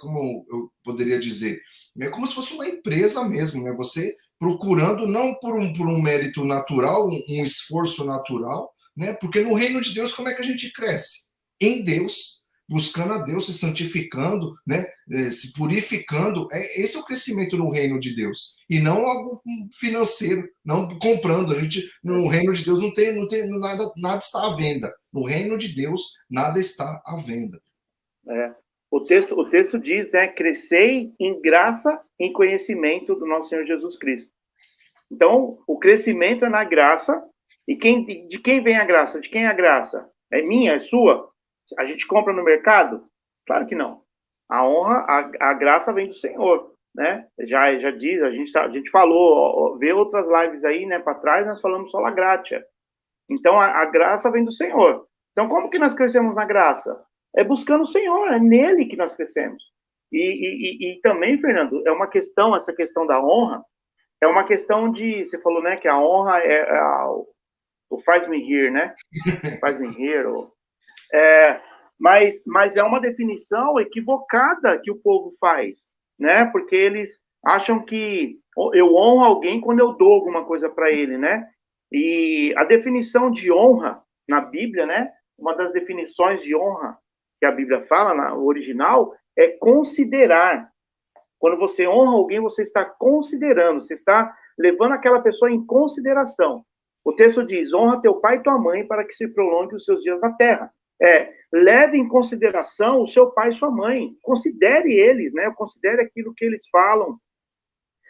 como eu poderia dizer, é como se fosse uma empresa mesmo, né? Você procurando não por um mérito natural, um esforço natural, né? Porque no reino de Deus, como é que a gente cresce? Em Deus, buscando a Deus, se santificando, né? Se purificando. Esse é o crescimento no reino de Deus. E não algo financeiro, não comprando. A gente, no reino de Deus não tem nada está à venda. No reino de Deus, nada está à venda. O texto diz, né, crescei em graça, em conhecimento do nosso Senhor Jesus Cristo. Então, o crescimento é na graça, e de quem vem a graça? De quem é a graça? É minha? É sua? A gente compra no mercado? Claro que não. A honra, a graça vem do Senhor, né? Já diz, a gente falou, vê outras lives aí, né, para trás, nós falamos sola gratia. Então, a graça vem do Senhor. Então, como que nós crescemos na graça? É buscando o Senhor, é nele que nós crescemos. E também, Fernando, é uma questão, essa questão da honra, é uma questão de, você falou, né, que a honra o faz-me rir, né? Faz-me rir, mas é uma definição equivocada que o povo faz, né? Porque eles acham que eu honro alguém quando eu dou alguma coisa para ele, né? E a definição de honra na Bíblia, né? Uma das definições de honra que a Bíblia fala, no original, é considerar. Quando você honra alguém, você está considerando, você está levando aquela pessoa em consideração. O texto diz: honra teu pai e tua mãe para que se prolongue os seus dias na terra. Leve em consideração o seu pai e sua mãe. Considere eles, né? Considere aquilo que eles falam.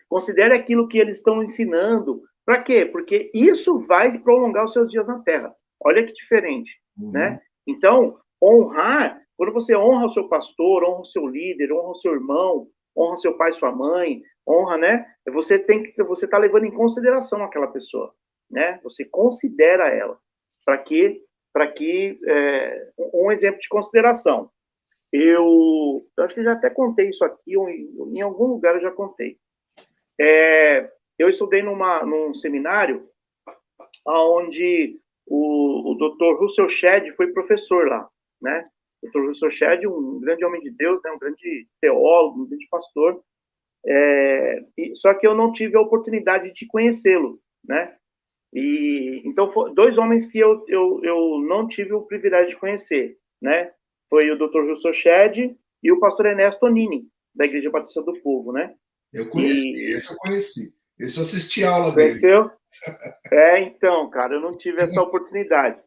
Considere aquilo que eles estão ensinando. Para quê? Porque isso vai prolongar os seus dias na terra. Olha que diferente, né? Então, honrar, quando você honra o seu pastor, honra o seu líder, honra o seu irmão, honra seu pai e sua mãe, honra, né? Você está levando em consideração aquela pessoa, né? Você considera ela. Para que um exemplo de consideração. Eu acho que já até contei isso aqui, ou em algum lugar eu já contei. Eu estudei num seminário onde o Dr. Russell Shedd foi professor lá, né? O Dr. Russell Shedd, um grande homem de Deus, né? Um grande teólogo, um grande pastor. Só que eu não tive a oportunidade de conhecê-lo, né? Então, dois homens que eu não tive o privilégio de conhecer, né? Foi o Dr. Russell Shedd e o pastor Ernesto Nini, da Igreja Batista do Povo, né? Eu conheci, esse eu conheci. Eu só assisti a aula dele. Conheceu? Então, cara, eu não tive essa oportunidade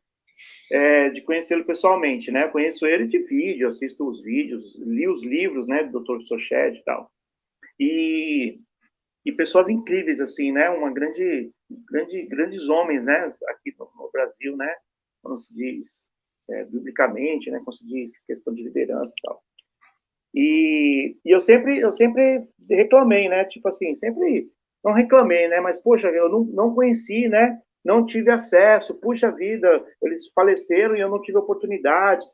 de conhecê-lo pessoalmente, né? Conheço ele de vídeo, assisto os vídeos, li os livros, né, do Dr. Russell Shedd e tal. E pessoas incríveis, assim, né? Grandes homens, né? Aqui no Brasil, né? Quando se diz biblicamente, né? Quando se diz questão de liderança e tal. E eu sempre reclamei, né? Tipo assim, sempre não reclamei, né? Mas, poxa, eu não conheci, né? Não tive acesso, puxa vida, eles faleceram e eu não tive oportunidade.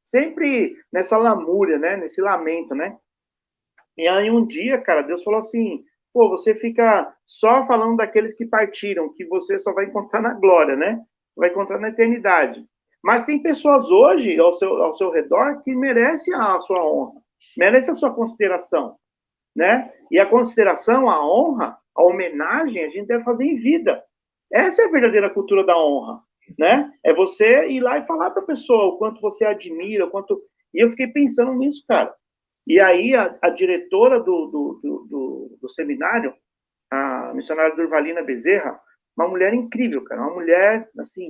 Sempre nessa lamúria, né? Nesse lamento, né? E aí um dia, cara, Deus falou assim: pô, você fica só falando daqueles que partiram, que você só vai encontrar na glória, né? Vai encontrar na eternidade. Mas tem pessoas hoje ao seu redor que merecem a sua honra, merecem a sua consideração, né? E a consideração, a honra, a homenagem, a gente deve fazer em vida. Essa é a verdadeira cultura da honra, né? É você ir lá e falar para a pessoa o quanto você admira, o quanto... E eu fiquei pensando nisso, cara. E aí a diretora do seminário, a missionária Durvalina Bezerra, uma mulher incrível, cara, uma mulher, assim,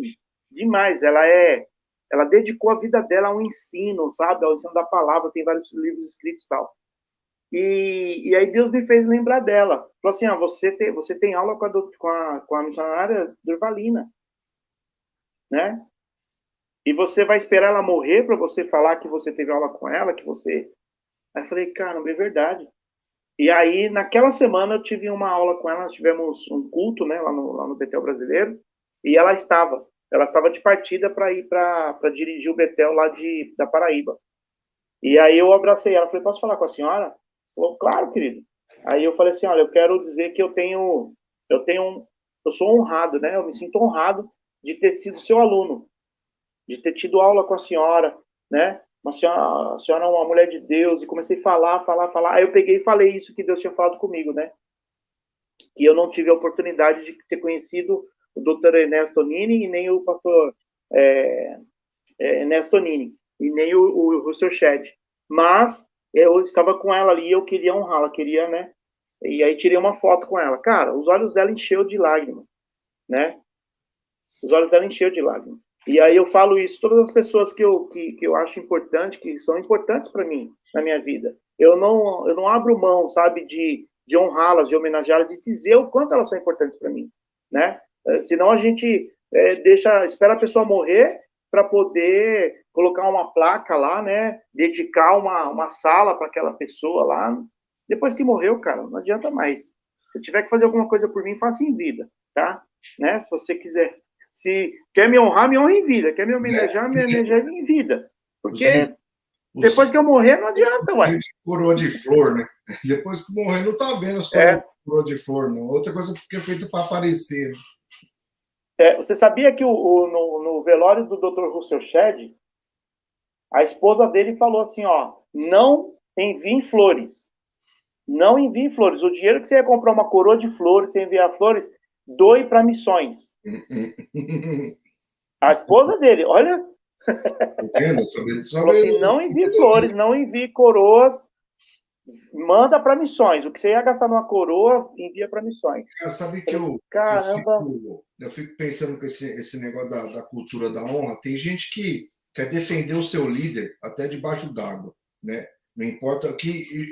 demais. Ela dedicou a vida dela ao ensino, sabe? Ao ensino da palavra, tem vários livros escritos e tal. E aí Deus me fez lembrar dela. Falou assim, você tem aula com a missionária Durvalina, né? E você vai esperar ela morrer para você falar que você teve aula com ela, que você... Aí eu falei, caramba, é verdade. E aí, naquela semana, eu tive uma aula com ela, nós tivemos um culto, né, lá no Betel Brasileiro, e ela estava de partida para ir para dirigir o Betel lá da Paraíba. E aí eu abracei ela, falei, posso falar com a senhora? Falou, claro, querido. Aí eu falei assim, olha, eu quero dizer que eu sou honrado, né, eu me sinto honrado de ter sido seu aluno, de ter tido aula com a senhora, né, a senhora é uma mulher de Deus, e comecei a falar. Aí eu peguei e falei isso que Deus tinha falado comigo, né? Que eu não tive a oportunidade de ter conhecido o Dr. Ernesto Nini e nem o pastor Ernesto Nini, e nem o Russell Shedd. Mas eu estava com ela ali e eu queria honrá-la, queria, né? E aí tirei uma foto com ela. Cara, os olhos dela encheu de lágrimas, né? Os olhos dela encheu de lágrimas. E aí eu falo isso, todas as pessoas que eu acho importante, que são importantes para mim, na minha vida. Eu não abro mão, sabe, de honrá-las, de homenageá-las, de dizer o quanto elas são importantes para mim, né? Senão a gente espera a pessoa morrer para poder colocar uma placa lá, né? Dedicar uma sala para aquela pessoa lá. Depois que morreu, cara, não adianta mais. Se tiver que fazer alguma coisa por mim, faça em vida, tá? Né? Se você quiser... Se quer me honrar, me honra em vida. Quer me homenagear, me homenagear em vida. Porque Depois que eu morrer, não adianta, ué. De coroa de flor, né? Depois que morrer, não tá vendo as coroa de flor, não. Outra coisa porque é feita para aparecer. Você sabia que no velório do Dr. Russell Shedd, a esposa dele falou assim, ó, não enviem flores. Não envie flores. O dinheiro que você ia comprar uma coroa de flores, você enviar flores, doe para missões. A esposa dele, olha. Falou assim, não envie flores, não envie coroas, manda para missões. O que você ia gastar numa coroa, envia para missões. Cara, sabe que Caramba. Eu fico pensando com esse negócio da cultura da honra. Tem gente que quer defender o seu líder até debaixo d'água, né? Não importa que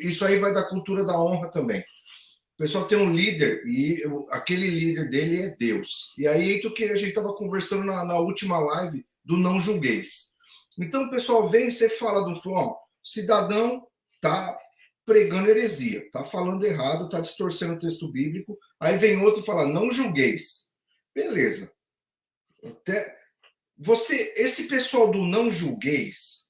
isso aí vai da cultura da honra também. O pessoal tem um líder e aquele líder dele é Deus. E aí entra o que a gente estava conversando na última live do não julgueis. Então o pessoal vem e você fala do ó, cidadão tá pregando heresia, tá falando errado, tá distorcendo o texto bíblico. Aí vem outro e fala, não julgueis. Beleza. Esse pessoal do não julgueis,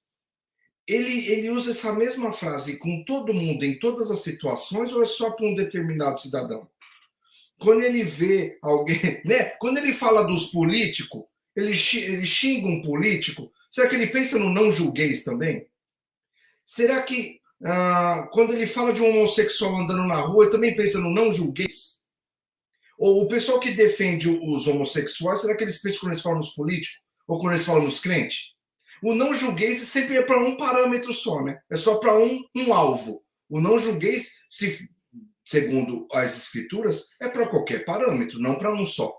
ele usa essa mesma frase com todo mundo, em todas as situações, ou é só para um determinado cidadão? Quando ele vê alguém, né? Quando ele fala dos políticos, ele xinga um político, será que ele pensa no não julgueis também? Será que quando ele fala de um homossexual andando na rua, ele também pensa no não julgueis? Ou o pessoal que defende os homossexuais, será que eles pensam quando eles falam nos políticos? Ou quando eles falam nos crentes? O não julgueis sempre é para um parâmetro só, né? É só para um alvo. O não julgueis, segundo as escrituras, é para qualquer parâmetro, não para um só.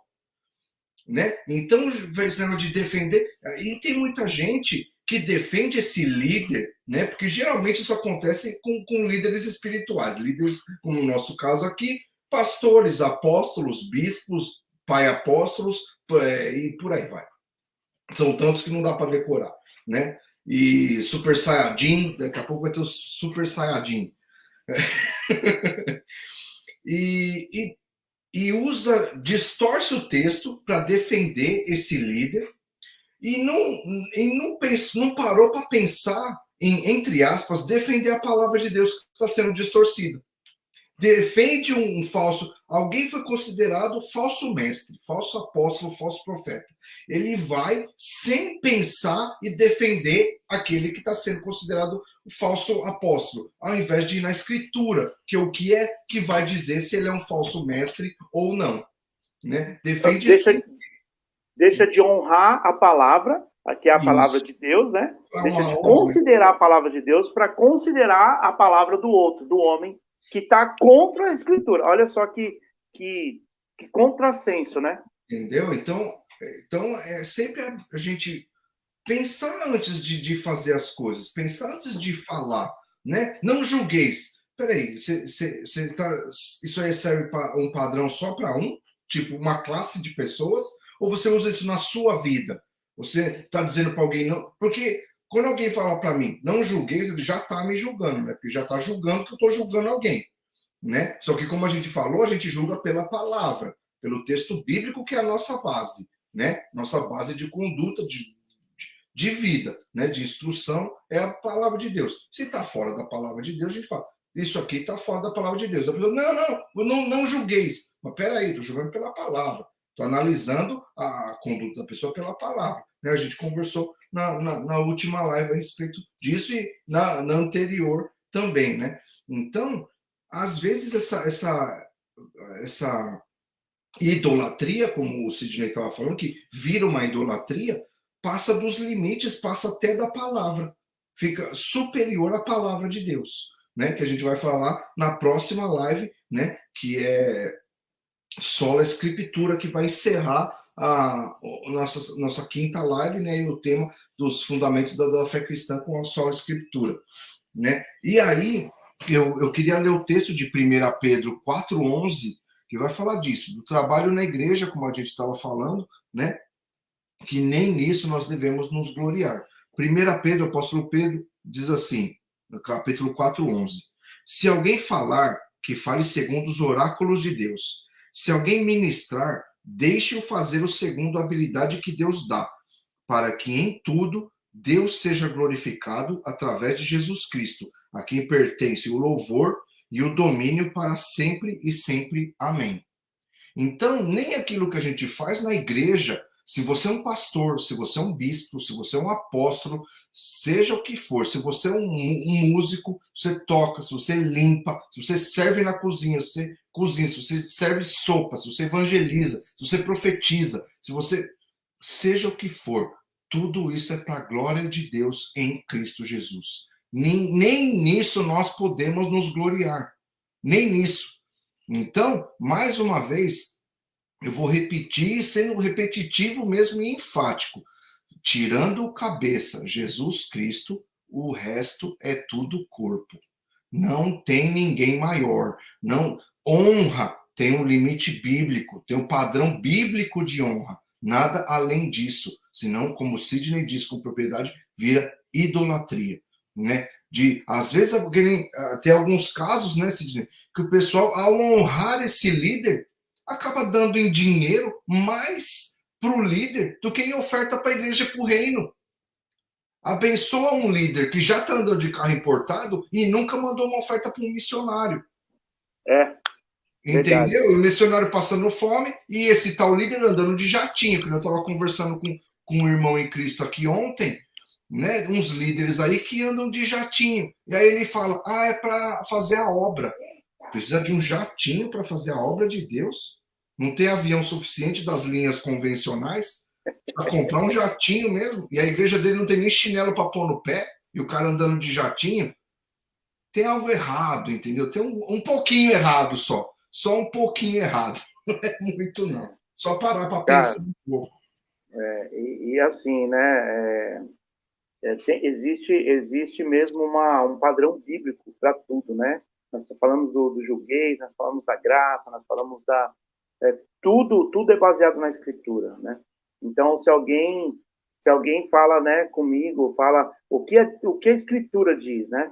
Né? Então, esse negócio de defender. E tem muita gente que defende esse líder, né? Porque geralmente isso acontece com líderes espirituais, líderes, como no nosso caso aqui, pastores, apóstolos, bispos, pai apóstolos, e por aí vai. São tantos que não dá para decorar, né? E Super Saiyajin, daqui a pouco vai ter o Super Saiyajin. e distorce o texto para defender esse líder e não parou para pensar em, entre aspas, defender a palavra de Deus que está sendo distorcida. Defende um falso. Alguém foi considerado falso mestre, falso apóstolo, falso profeta. Ele vai sem pensar e defender aquele que está sendo considerado o falso apóstolo, ao invés de ir na escritura, que o que é que vai dizer se ele é um falso mestre ou não. Né? Defende deixa de honrar a palavra, que é a palavra de Deus, né? Deixa de considerar a palavra de Deus para considerar a palavra do outro, do homem, que está contra a escritura. Olha só que contrassenso, né? Entendeu? Então é sempre a gente pensar antes de fazer as coisas, pensar antes de falar, né? Não julgueis. Peraí, isso aí serve para um padrão só para tipo uma classe de pessoas, ou você usa isso na sua vida? Você está dizendo para alguém não? Porque quando alguém fala para mim, não julgueis, ele já está me julgando, né? Porque já está julgando que eu estou julgando alguém, né? Só que como a gente falou, a gente julga pela palavra, pelo texto bíblico, que é a nossa base, né? Nossa base de conduta, de vida, né? De instrução, é a palavra de Deus. Se está fora da palavra de Deus, a gente fala, isso aqui está fora da palavra de Deus. A pessoa, não julgueis. Mas peraí, estou julgando pela palavra. Estou analisando a conduta da pessoa pela palavra. Né? A gente conversou na última live a respeito disso e na anterior também, né? Então, às vezes essa idolatria, como o Sidney estava falando, que vira uma idolatria, passa dos limites, passa até da palavra. Fica superior à palavra de Deus, né? Que a gente vai falar na próxima live, né? Que é Sola Escritura, que vai encerrar a nossa quinta live, né? E o tema dos fundamentos da fé cristã com a Sola Escritura, né? E aí, eu queria ler o texto de 1 Pedro 4,11, que vai falar disso, do trabalho na igreja, como a gente estava falando, né? Que nem nisso nós devemos nos gloriar. 1 Pedro, o apóstolo Pedro, diz assim, no capítulo 4,11: se alguém falar, que fale segundo os oráculos de Deus. Se alguém ministrar, deixe-o fazê-lo segundo a habilidade que Deus dá, para que em tudo Deus seja glorificado através de Jesus Cristo, a quem pertence o louvor e o domínio para sempre e sempre. Amém. Então, nem aquilo que a gente faz na igreja, se você é um pastor, se você é um bispo, se você é um apóstolo, seja o que for, se você é um músico, você toca, se você limpa, se você serve na cozinha, se você cozinha, se você serve sopa, se você evangeliza, se você profetiza, se você... Seja o que for, tudo isso é para a glória de Deus em Cristo Jesus. Nem nisso nós podemos nos gloriar, nem nisso. Então, mais uma vez, eu vou repetir, sendo repetitivo mesmo e enfático. Tirando o cabeça, Jesus Cristo, o resto é tudo corpo. Não tem ninguém maior. Não, honra tem um limite bíblico, tem um padrão bíblico de honra. Nada além disso. Senão, como o Sidney diz com propriedade, vira idolatria. Né? Às vezes, tem alguns casos, né, Sidney, que o pessoal, ao honrar esse líder, acaba dando em dinheiro mais para o líder do que em oferta para a igreja e para o reino. Abençoa um líder que já está andando de carro importado e nunca mandou uma oferta para um missionário. Verdade. Entendeu? O missionário passando fome e esse tal líder andando de jatinho, que eu estava conversando com um irmão em Cristo aqui ontem, né? Uns líderes aí que andam de jatinho. E aí ele fala, é para fazer a obra. Precisa de um jatinho para fazer a obra de Deus? Não tem avião suficiente das linhas convencionais para comprar um jatinho mesmo? E a igreja dele não tem nem chinelo para pôr no pé? E o cara andando de jatinho? Tem algo errado, entendeu? Tem um pouquinho errado só. Só um pouquinho errado. Não é muito, não. Só parar para pensar um pouco. E assim, né? Existe mesmo um padrão bíblico para tudo, né? Nós falamos do julgueis, nós falamos da graça, nós falamos tudo é baseado na Escritura, né? Então, se alguém fala, né, comigo, fala o que a Escritura diz, né?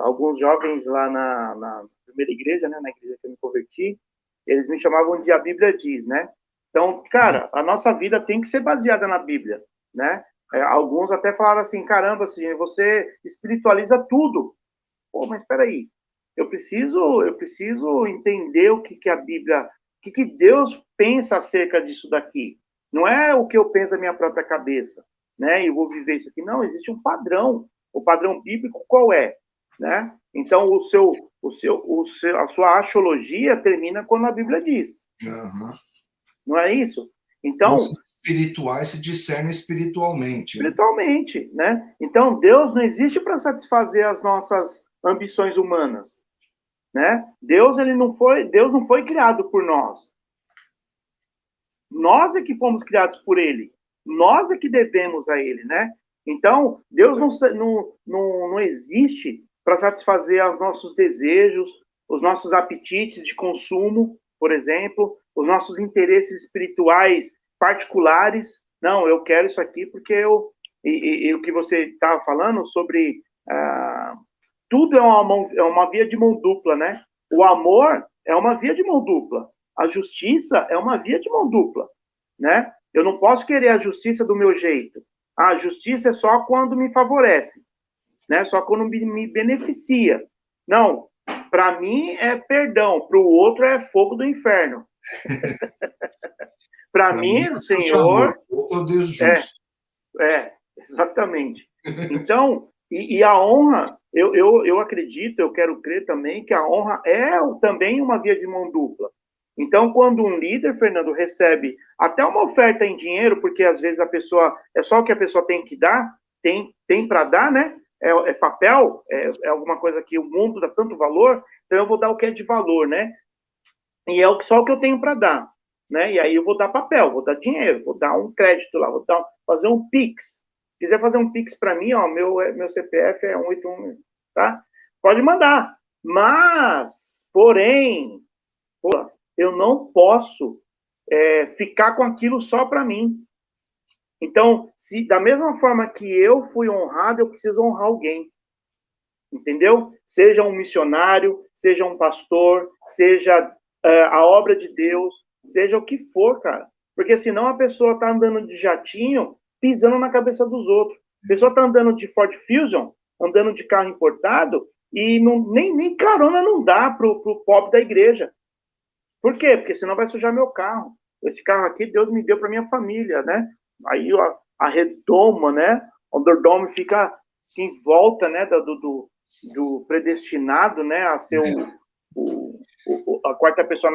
Alguns jovens lá na primeira igreja, né, na igreja que eu me converti, eles me chamavam de a Bíblia diz, né? Então, cara, a nossa vida tem que ser baseada na Bíblia, né? Alguns até falaram assim, caramba, assim, você espiritualiza tudo. Pô, mas espera aí, eu preciso entender o que a Bíblia, o que Deus pensa acerca disso daqui. Não é o que eu penso da minha própria cabeça, né? E eu vou viver isso aqui. Não, existe um padrão. O padrão bíblico qual é, né? Então a sua axiologia termina quando a Bíblia diz. Uhum. Não é isso? Então, os espirituais se discernem espiritualmente. Espiritualmente, né? Então, Deus não existe para satisfazer as nossas ambições humanas, né? Deus não foi criado por nós. Nós é que fomos criados por Ele. Nós é que devemos a Ele, né? Então, Deus não existe para satisfazer os nossos desejos, os nossos apetites de consumo, por exemplo, os nossos interesses espirituais particulares. Não, eu quero isso aqui porque e o que você estava falando sobre tudo é uma via de mão dupla, né? O amor é uma via de mão dupla. A justiça é uma via de mão dupla, né? Eu não posso querer a justiça do meu jeito. A justiça é só quando me favorece, né? Só quando me beneficia. Não, para mim é perdão, para o outro é fogo do inferno. Para mim, o Senhor... O Deus justo. Exatamente. Então, e a honra, eu acredito, eu quero crer também que a honra é também uma via de mão dupla. Então, quando um líder, Fernando, recebe até uma oferta em dinheiro, porque às vezes a pessoa, é só o que a pessoa tem que dar, tem para dar, né? É papel, é alguma coisa que o mundo dá tanto valor, então eu vou dar o que é de valor, né? E é só o que eu tenho para dar, né? E aí eu vou dar papel, vou dar dinheiro, vou dar um crédito lá, fazer um Pix. Se quiser fazer um Pix para mim, ó, meu CPF é 181, tá? Pode mandar. Mas, porém, eu não posso ficar com aquilo só para mim. Então, da mesma forma que eu fui honrado, eu preciso honrar alguém. Entendeu? Seja um missionário, seja um pastor, seja a obra de Deus, seja o que for, cara. Porque senão a pessoa tá andando de jatinho pisando na cabeça dos outros. A pessoa está andando de Ford Fusion, andando de carro importado, e nem carona não dá pro pobre da igreja. Por quê? Porque senão vai sujar meu carro. Esse carro aqui Deus me deu para minha família, né? Aí a redoma, né? O underdome fica em volta, né? Do predestinado, né? A ser a quarta pessoa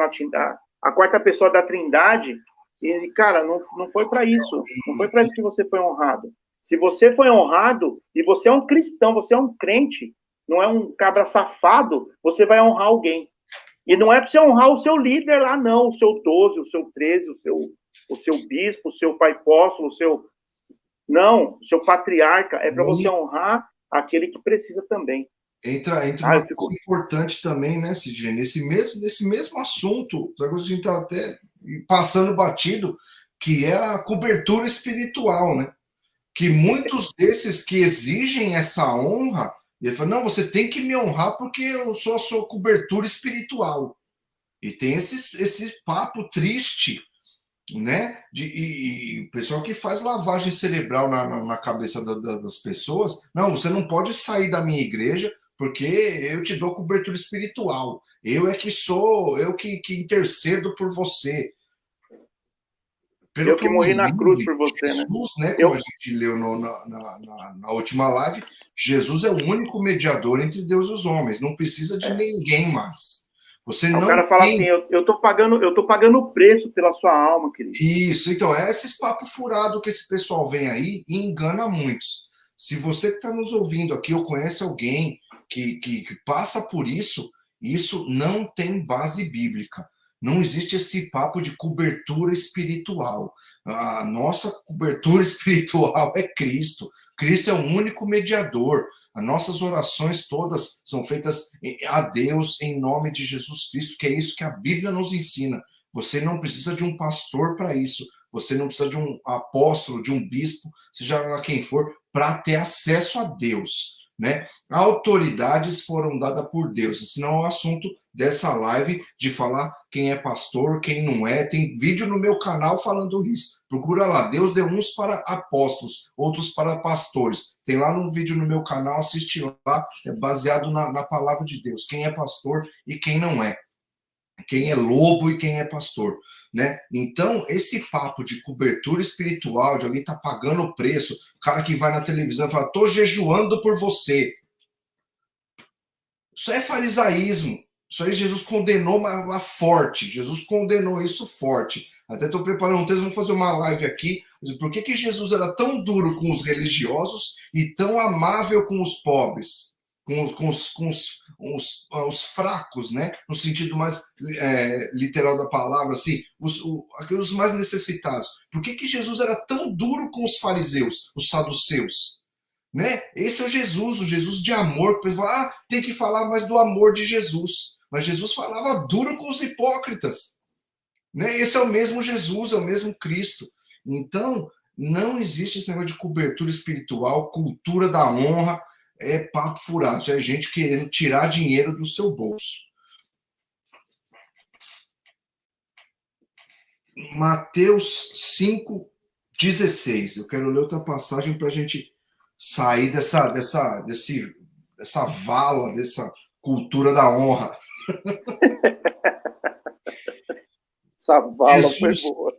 a quarta pessoa da Trindade. E cara, não foi para isso. Não foi para isso que você foi honrado. Se você foi honrado e você é um cristão, você é um crente, não é um cabra safado, você vai honrar alguém. E não é para você honrar o seu líder lá, não, o seu 12, o seu 13, o seu bispo, o seu pai apóstolo, não, o seu patriarca. É para você honrar aquele que precisa também. Entra uma coisa importante também, né, Sidney? Nesse mesmo assunto, a gente está até passando batido, que é a cobertura espiritual, né? Que muitos desses que exigem essa honra, ele fala, não, você tem que me honrar porque eu sou a sua cobertura espiritual. E tem esse papo triste, né? E o pessoal que faz lavagem cerebral na cabeça das pessoas, não, você não pode sair da minha igreja porque eu te dou cobertura espiritual. Eu é que sou, eu que intercedo por você. Eu que morri na cruz por você, Jesus, né? Como a gente leu na última live, Jesus é o único mediador entre Deus e os homens. Não precisa de ninguém mais. Você não. O cara fala assim, eu tô pagando o preço pela sua alma, querido. Isso, então, é esses papos furados que esse pessoal vem aí e engana muitos. Se você que está nos ouvindo aqui ou conhece alguém que passa por isso não tem base bíblica. Não existe esse papo de cobertura espiritual. A nossa cobertura espiritual é Cristo. Cristo é o único mediador. As nossas orações todas são feitas a Deus em nome de Jesus Cristo, que é isso que a Bíblia nos ensina. Você não precisa de um pastor para isso. Você não precisa de um apóstolo, de um bispo, seja lá quem for, para ter acesso a Deus. Né? Autoridades foram dadas por Deus. Esse não é o assunto dessa live de falar quem é pastor, quem não é. Tem vídeo no meu canal falando isso. Procura lá. Deus deu uns para apóstolos, outros para pastores. Tem lá no vídeo no meu canal, assiste lá. É baseado na palavra de Deus. Quem é pastor e quem não é. Quem é lobo e quem é pastor, né? Então, esse papo de cobertura espiritual, de alguém tá pagando o preço, o cara que vai na televisão e fala, tô jejuando por você. Isso é farisaísmo. Isso aí Jesus condenou mas forte. Jesus condenou isso forte. Até estou preparando um texto, vamos fazer uma live aqui. Por que Jesus era tão duro com os religiosos e tão amável com os pobres? Com os fracos, né? No sentido mais literal da palavra, assim, os mais necessitados. Por que Jesus era tão duro com os fariseus, os saduceus? Né? Esse é o Jesus de amor. Tem que falar mais do amor de Jesus. Mas Jesus falava duro com os hipócritas. Né? Esse é o mesmo Jesus, é o mesmo Cristo. Então, não existe esse negócio de cobertura espiritual, cultura da honra, é papo furado. Isso é gente querendo tirar dinheiro do seu bolso. Mateus 5,16. Eu quero ler outra passagem para a gente sair dessa vala, dessa cultura da honra. Essa vala foi boa.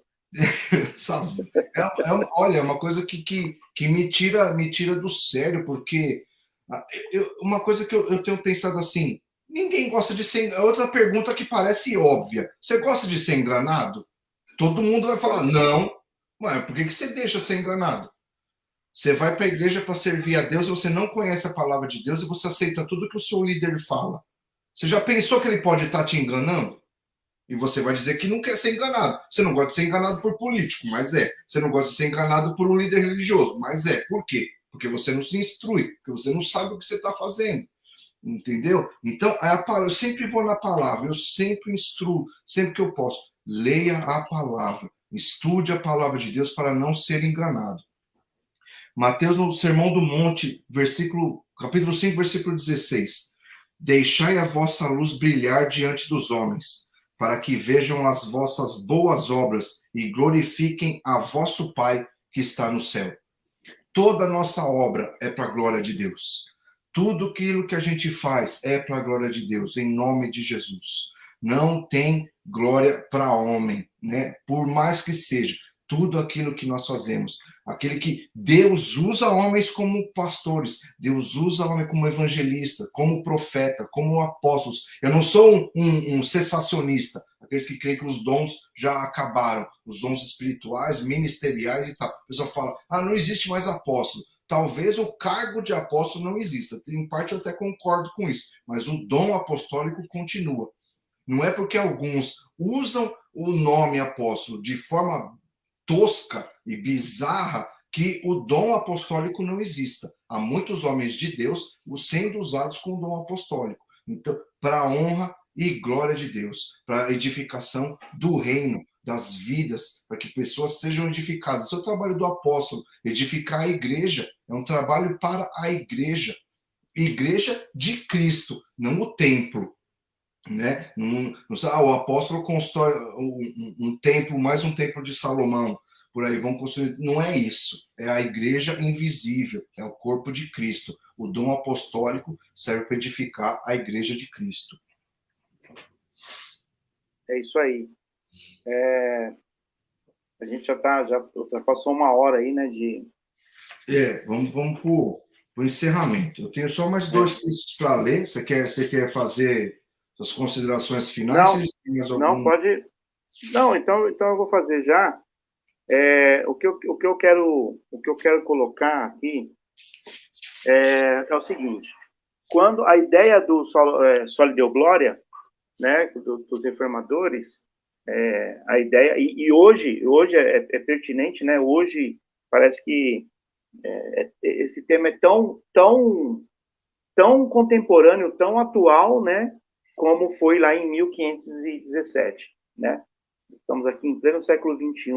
Olha, é uma coisa que me tira do sério, porque uma coisa que eu tenho pensado assim, ninguém gosta de ser... Outra pergunta que parece óbvia. Você gosta de ser enganado? Todo mundo vai falar, não. Mas por que você deixa ser enganado? Você vai para a igreja para servir a Deus e você não conhece a palavra de Deus e você aceita tudo que o seu líder fala. Você já pensou que ele pode estar te enganando? E você vai dizer que não quer ser enganado. Você não gosta de ser enganado por político, mas é. Você não gosta de ser enganado por um líder religioso, mas é. Por quê? Porque você não se instrui, porque você não sabe o que você está fazendo. Entendeu? Então, eu sempre vou na palavra, eu sempre instruo, sempre que eu posso. Leia a palavra, estude a palavra de Deus para não ser enganado. Mateus, no Sermão do Monte, capítulo 5, versículo 16. Deixai a vossa luz brilhar diante dos homens, para que vejam as vossas boas obras e glorifiquem a vosso Pai que está no céu. Toda a nossa obra é para a glória de Deus. Tudo aquilo que a gente faz é para a glória de Deus, em nome de Jesus. Não tem glória para homem, né? Por mais que seja, tudo aquilo que nós fazemos. Aquele que Deus usa homens como pastores, Deus usa homem como evangelista, como profeta, como apóstolos. Eu não sou um cessacionista, aqueles que creem que os dons já acabaram, os dons espirituais, ministeriais e tal. A pessoa fala, não existe mais apóstolo. Talvez o cargo de apóstolo não exista. Em parte eu até concordo com isso, mas o dom apostólico continua. Não é porque alguns usam o nome apóstolo de forma tosca e bizarra que o dom apostólico não exista. Há muitos homens de Deus sendo usados com o dom apostólico. Então, para a honra e glória de Deus, para a edificação do reino, das vidas, para que pessoas sejam edificadas. Esse é o trabalho do apóstolo, edificar a igreja. É um trabalho para a igreja. Igreja de Cristo, não o templo. Né? O apóstolo constrói um templo, mais um templo de Salomão, por aí vão construir. Não é isso. É a igreja invisível, é o corpo de Cristo. O dom apostólico serve para edificar a igreja de Cristo. É isso aí. A gente já passou uma hora aí, né? Vamos para o encerramento. Eu tenho só mais 2 textos para ler. Você quer fazer as considerações finais? Não, pode. Não, então eu vou fazer já. O que eu quero colocar aqui é o seguinte: quando a ideia do Soli Deo Gloria, né, dos reformadores, a ideia e hoje é pertinente, né? Hoje parece que esse tema é tão contemporâneo, tão atual, né? Como foi lá em 1517, né? Estamos aqui em pleno século XXI,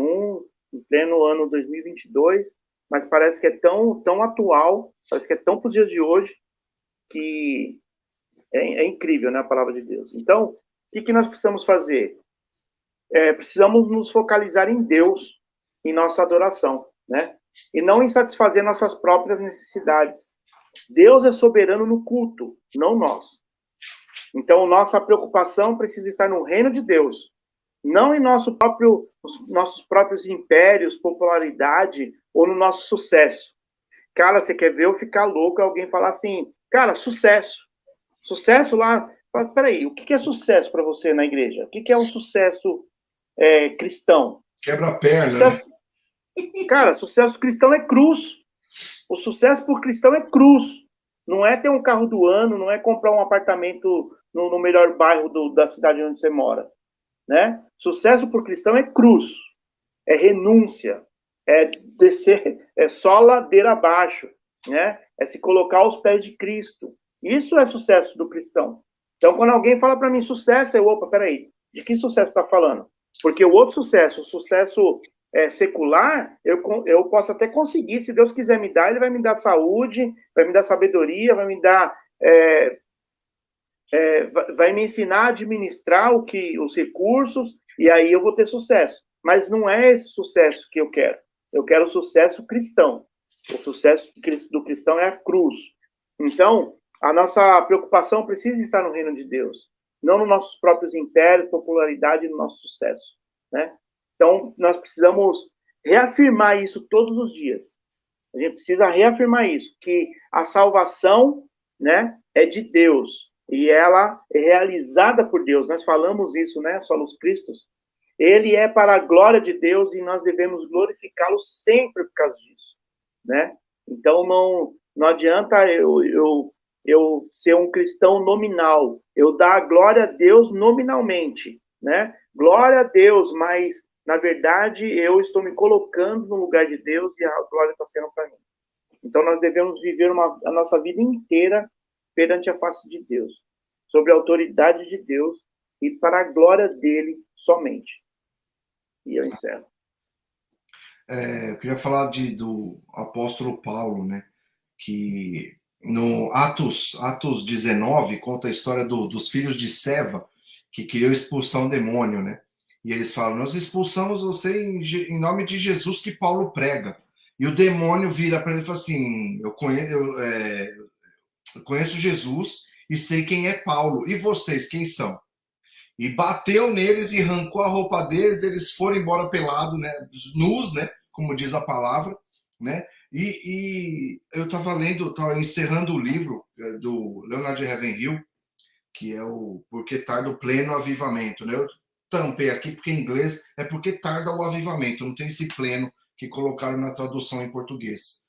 em pleno ano 2022, mas parece que é tão atual, parece que é tão para os dias de hoje, que é incrível, né, a palavra de Deus. Então, o que nós precisamos fazer? Precisamos nos focalizar em Deus, em nossa adoração, né? E não em satisfazer nossas próprias necessidades. Deus é soberano no culto, não nós. Então, nossa preocupação precisa estar no reino de Deus, não em nossos próprios impérios, popularidade ou no nosso sucesso. Cara, você quer ver eu ficar louco alguém falar assim, cara, sucesso. Sucesso lá, peraí, o que é sucesso para você na igreja? O que é um sucesso cristão? Quebra a perna, sucesso, né? Cara, sucesso cristão é cruz. O sucesso por cristão é cruz. Não é ter um carro do ano, não é comprar um apartamento no melhor bairro da cidade onde você mora. Né? Sucesso por cristão é cruz, é renúncia, é descer, é só ladeira abaixo, né? É se colocar aos pés de Cristo. Isso é sucesso do cristão. Então, quando alguém fala para mim sucesso, opa, peraí, de que sucesso está falando? Porque o outro sucesso, o sucesso secular, eu posso até conseguir, se Deus quiser me dar, ele vai me dar saúde, vai me dar sabedoria, vai me dar... vai me ensinar a administrar os recursos, e aí eu vou ter sucesso. Mas não é esse sucesso que eu quero. Eu quero o sucesso cristão. O sucesso do cristão é a cruz. Então, a nossa preocupação precisa estar no reino de Deus, não nos nossos próprios impérios, popularidade e no nosso sucesso, né? Então, nós precisamos reafirmar isso todos os dias. A gente precisa reafirmar isso, que a salvação, né, é de Deus, e ela é realizada por Deus. Nós falamos isso, né, Solos Cristos. Ele é para a glória de Deus e nós devemos glorificá-lo sempre por causa disso, né? Então, não adianta eu ser um cristão nominal, eu dar a glória a Deus nominalmente, né? Glória a Deus, mas, na verdade, eu estou me colocando no lugar de Deus e a glória está sendo para mim. Então, nós devemos viver a nossa vida inteira perante a face de Deus, sobre a autoridade de Deus e para a glória dele somente. E eu encerro. Eu queria falar do apóstolo Paulo, né? Que no Atos 19 conta a história dos filhos de Seva, que queriam expulsar um demônio, né? E eles falam, nós expulsamos você em nome de Jesus que Paulo prega. E o demônio vira para ele e fala assim: eu conheço Jesus e sei quem é Paulo. E vocês, quem são? E bateu neles e arrancou a roupa deles, eles foram embora pelado, né, nus, né, como diz a palavra, né? E eu estava lendo, estava encerrando o livro do Leonard Ravenhill, que é o Porque Tarda o Pleno Avivamento, né? Eu tampei aqui porque em inglês é Porque Tarda o Avivamento, não tem esse pleno que colocaram na tradução em português,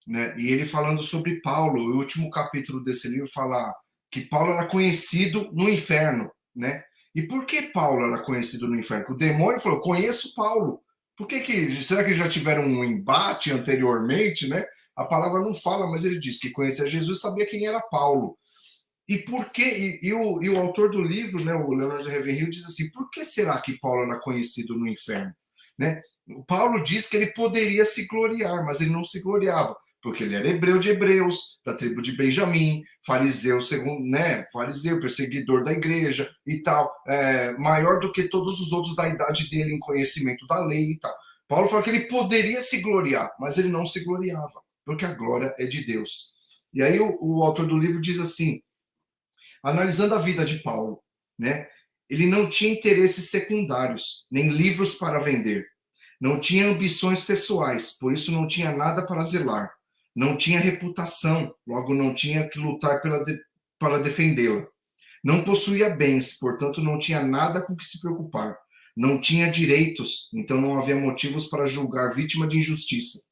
né? E ele falando sobre Paulo, o último capítulo desse livro fala que Paulo era conhecido no inferno, né? E por que Paulo era conhecido no inferno? Porque o demônio falou: conheço Paulo. Por que será que já tiveram um embate anteriormente, né? A palavra não fala, mas ele diz que conhecia Jesus, sabia quem era Paulo. E por que e o autor do livro, né, o Leonard Ravenhill, diz assim: por que será que Paulo era conhecido no inferno, né? O Paulo diz que ele poderia se gloriar, mas ele não se gloriava, porque ele era hebreu de hebreus, da tribo de Benjamim, fariseu, segundo, né, fariseu, perseguidor da igreja e tal, maior do que todos os outros da idade dele em conhecimento da lei e tal. Paulo fala que ele poderia se gloriar, mas ele não se gloriava, porque a glória é de Deus. E aí o autor do livro diz assim, analisando a vida de Paulo, né? Ele não tinha interesses secundários, nem livros para vender. Não tinha ambições pessoais, por isso não tinha nada para zelar. Não tinha reputação, logo não tinha que lutar para defendê-la. Não possuía bens, portanto não tinha nada com que se preocupar. Não tinha direitos, então não havia motivos para julgar vítima de injustiça.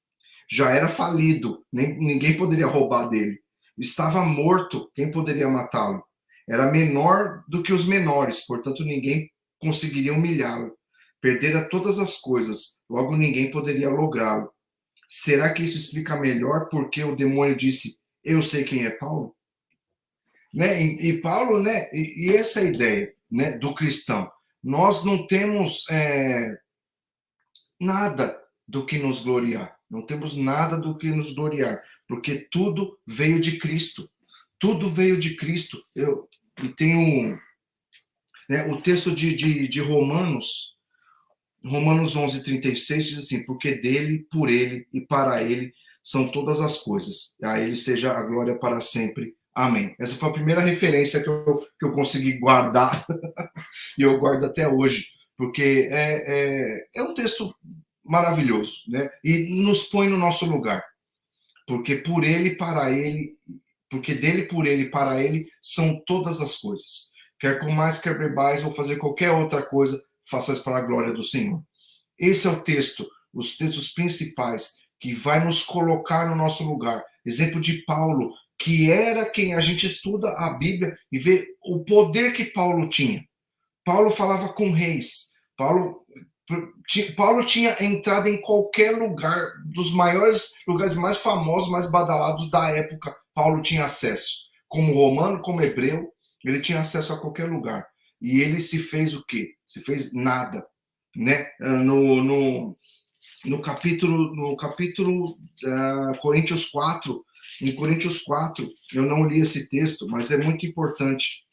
Já era falido, ninguém poderia roubar dele. Estava morto, quem poderia matá-lo? Era menor do que os menores, portanto ninguém conseguiria humilhá-lo. Perdera todas as coisas, logo ninguém poderia lográ-lo. Será que isso explica melhor porque o demônio disse: eu sei quem é Paulo? Né? E Paulo, né? E essa é a ideia, né, do cristão. Nós não temos nada do que nos gloriar. Não temos nada do que nos gloriar, porque tudo veio de Cristo. Tudo veio de Cristo. E tem né, o texto de Romanos, Romanos 11:36 diz assim: porque dele, por ele e para ele são todas as coisas. A ele seja a glória para sempre. Amém. Essa foi a primeira referência que eu consegui guardar, e eu guardo até hoje, porque é um texto maravilhoso, né? E nos põe no nosso lugar, porque por ele, para ele, porque dele, por ele, para ele são todas as coisas. Quer comais, quer bebais, ou fazer qualquer outra coisa, façais para a glória do Senhor. Esse é o texto, os textos principais que vai nos colocar no nosso lugar. Exemplo de Paulo, que era quem a gente estuda a Bíblia e vê o poder que Paulo tinha. Paulo falava com reis. Paulo tinha entrado em qualquer lugar, dos maiores lugares mais famosos, mais badalados da época. Paulo tinha acesso. Como romano, como hebreu, ele tinha acesso a qualquer lugar. E ele se fez o quê? Se fez nada, né? No capítulo Coríntios 4, em Coríntios 4, eu não li esse texto, mas é muito importante.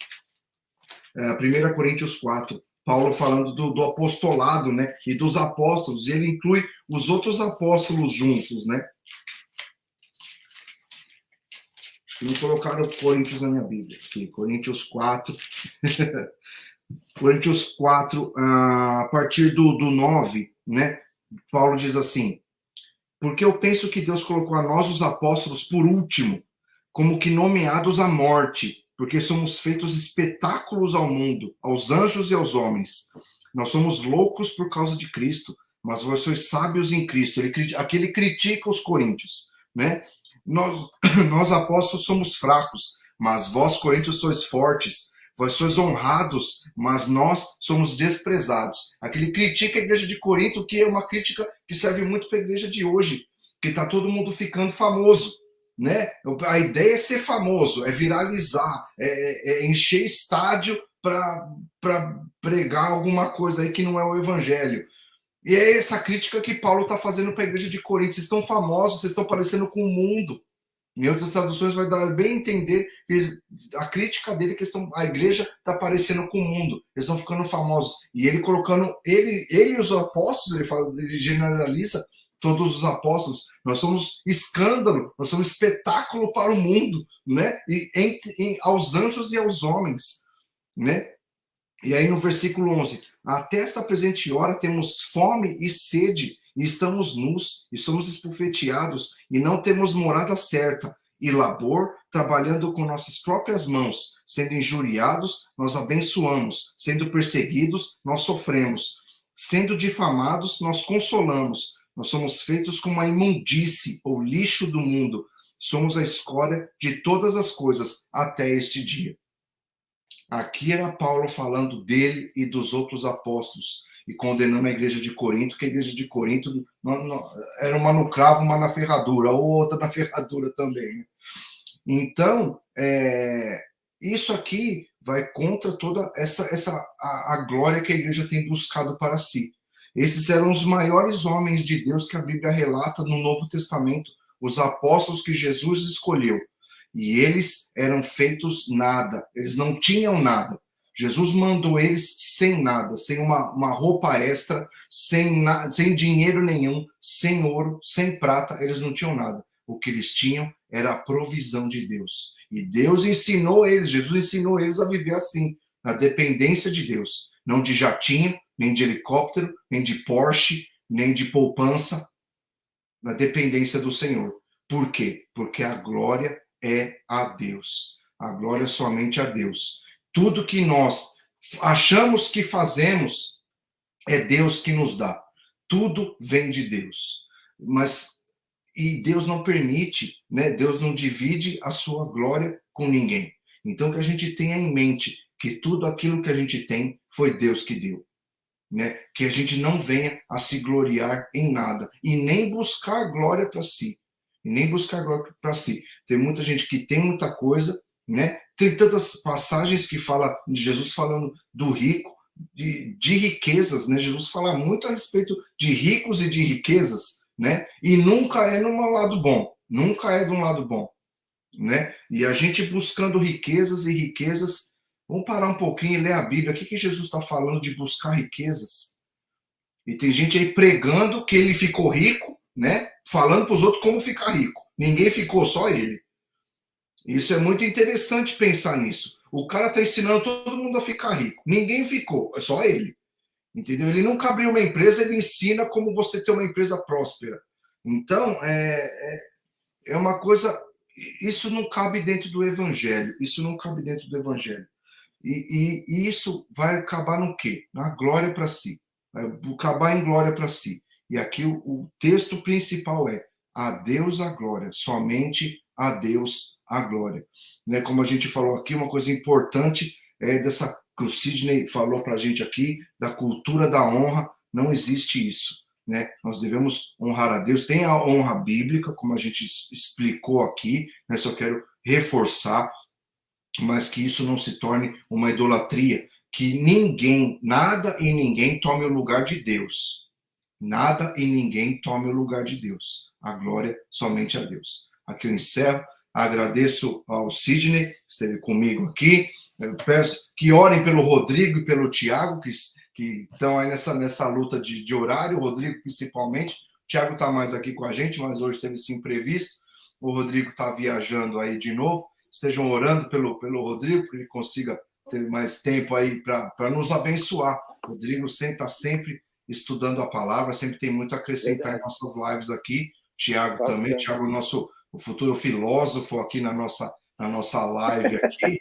1 Coríntios 4, Paulo falando do apostolado, né, e dos apóstolos, e ele inclui os outros apóstolos juntos, né? Não colocaram Coríntios na minha Bíblia. Aqui, Coríntios 4. Coríntios 4, a partir do 9, né? Paulo diz assim: porque eu penso que Deus colocou a nós, os apóstolos, por último, como que nomeados à morte, porque somos feitos espetáculos ao mundo, aos anjos e aos homens. Nós somos loucos por causa de Cristo, mas vós sois sábios em Cristo. Aqui ele critica os coríntios, né? Nós apóstolos somos fracos, mas vós, coríntios, sois fortes. Vós sois honrados, mas nós somos desprezados. Aqui ele critica a igreja de Corinto, que é uma crítica que serve muito para a igreja de hoje, que está todo mundo ficando famoso, né? A ideia é ser famoso, é viralizar, é encher estádio para pregar alguma coisa aí que não é o evangelho. E é essa crítica que Paulo está fazendo para a igreja de Corinto. Vocês estão famosos, vocês estão parecendo com o mundo. Em outras traduções vai dar bem a entender que a crítica dele é que a igreja está parecendo com o mundo. Eles estão ficando famosos. E ele colocando, ele e os apóstolos, ele generaliza todos os apóstolos. Nós somos escândalo, nós somos espetáculo para o mundo, né? E aos anjos e aos homens, né? E aí no versículo 11, até esta presente hora temos fome e sede, e estamos nus, e somos esbofeteados, e não temos morada certa, e labor, trabalhando com nossas próprias mãos, sendo injuriados, nós abençoamos, sendo perseguidos, nós sofremos, sendo difamados, nós consolamos, nós somos feitos como a imundície, ou lixo do mundo, somos a escória de todas as coisas até este dia. Aqui era Paulo falando dele e dos outros apóstolos e condenando a igreja de Corinto, que a igreja de Corinto era uma no cravo, uma na ferradura, ou outra na ferradura também. Né? Então, isso aqui vai contra toda a glória que a igreja tem buscado para si. Esses eram os maiores homens de Deus que a Bíblia relata no Novo Testamento, os apóstolos que Jesus escolheu. E eles eram feitos nada, eles não tinham nada. Jesus mandou eles sem nada, sem uma roupa extra, sem dinheiro nenhum, sem ouro, sem prata, eles não tinham nada. O que eles tinham era a provisão de Deus. E Deus ensinou eles, Jesus ensinou eles a viver assim, na dependência de Deus. Não de jatinho, nem de helicóptero, nem de Porsche, nem de poupança, na dependência do Senhor. Por quê? Porque a glória é a Deus. A glória é somente a Deus. Tudo que nós achamos que fazemos é Deus que nos dá. Tudo vem de Deus. E Deus não permite, né? Deus não divide a sua glória com ninguém. Então que a gente tenha em mente que tudo aquilo que a gente tem foi Deus que deu. Né? Que a gente não venha a se gloriar em nada e nem buscar glória para si. E nem buscar glória para si. Tem muita gente que tem muita coisa, né? Tem tantas passagens que fala de Jesus falando do rico, de riquezas, né? Jesus fala muito a respeito de ricos e de riquezas, né? E nunca é num lado bom, nunca é de um lado bom, né? E a gente buscando riquezas e riquezas. Vamos parar um pouquinho e ler a Bíblia. O que Jesus está falando de buscar riquezas? E tem gente aí pregando que ele ficou rico, né? Falando para os outros como ficar rico. Ninguém ficou, só ele. Isso é muito interessante pensar nisso. O cara está ensinando todo mundo a ficar rico. Ninguém ficou, é só ele. Entendeu? Ele nunca abriu uma empresa, ele ensina como você ter uma empresa próspera. Então, é uma coisa. Isso não cabe dentro do evangelho. Isso não cabe dentro do evangelho. E isso vai acabar no quê? Na glória para si. Vai acabar em glória para si. E aqui o texto principal é: a Deus a glória, somente a Deus a glória. Né? Como a gente falou aqui, uma coisa importante é dessa que o Sidney falou para a gente aqui, da cultura da honra, não existe isso. Né? Nós devemos honrar a Deus. Tem a honra bíblica, como a gente explicou aqui, né? Só quero reforçar, mas que isso não se torne uma idolatria, que ninguém, nada e ninguém tome o lugar de Deus. Nada e ninguém tome o lugar de Deus. A glória somente a Deus. Aqui eu encerro. Agradeço ao Sidney, que esteve comigo aqui. Eu peço que orem pelo Rodrigo e pelo Tiago, que estão aí nessa luta de horário. O Rodrigo, principalmente. O Tiago está mais aqui com a gente, mas hoje teve esse imprevisto. O Rodrigo está viajando aí de novo. Estejam orando pelo Rodrigo, que ele consiga ter mais tempo aí para nos abençoar. O Rodrigo está sempre estudando a palavra, sempre tem muito a acrescentar em nossas lives aqui. Tiago também, Tiago, o futuro filósofo aqui na nossa live aqui.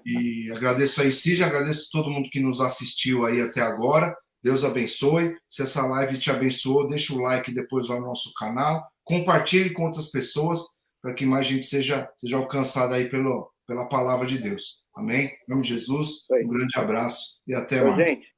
E agradeço aí, Cid, agradeço todo mundo que nos assistiu aí até agora. Deus abençoe. Se essa live te abençoou, deixa o like depois lá no nosso canal. Compartilhe com outras pessoas para que mais gente seja alcançada aí pela palavra de Deus. Amém? Em nome de Jesus, um grande abraço e até mais. Gente.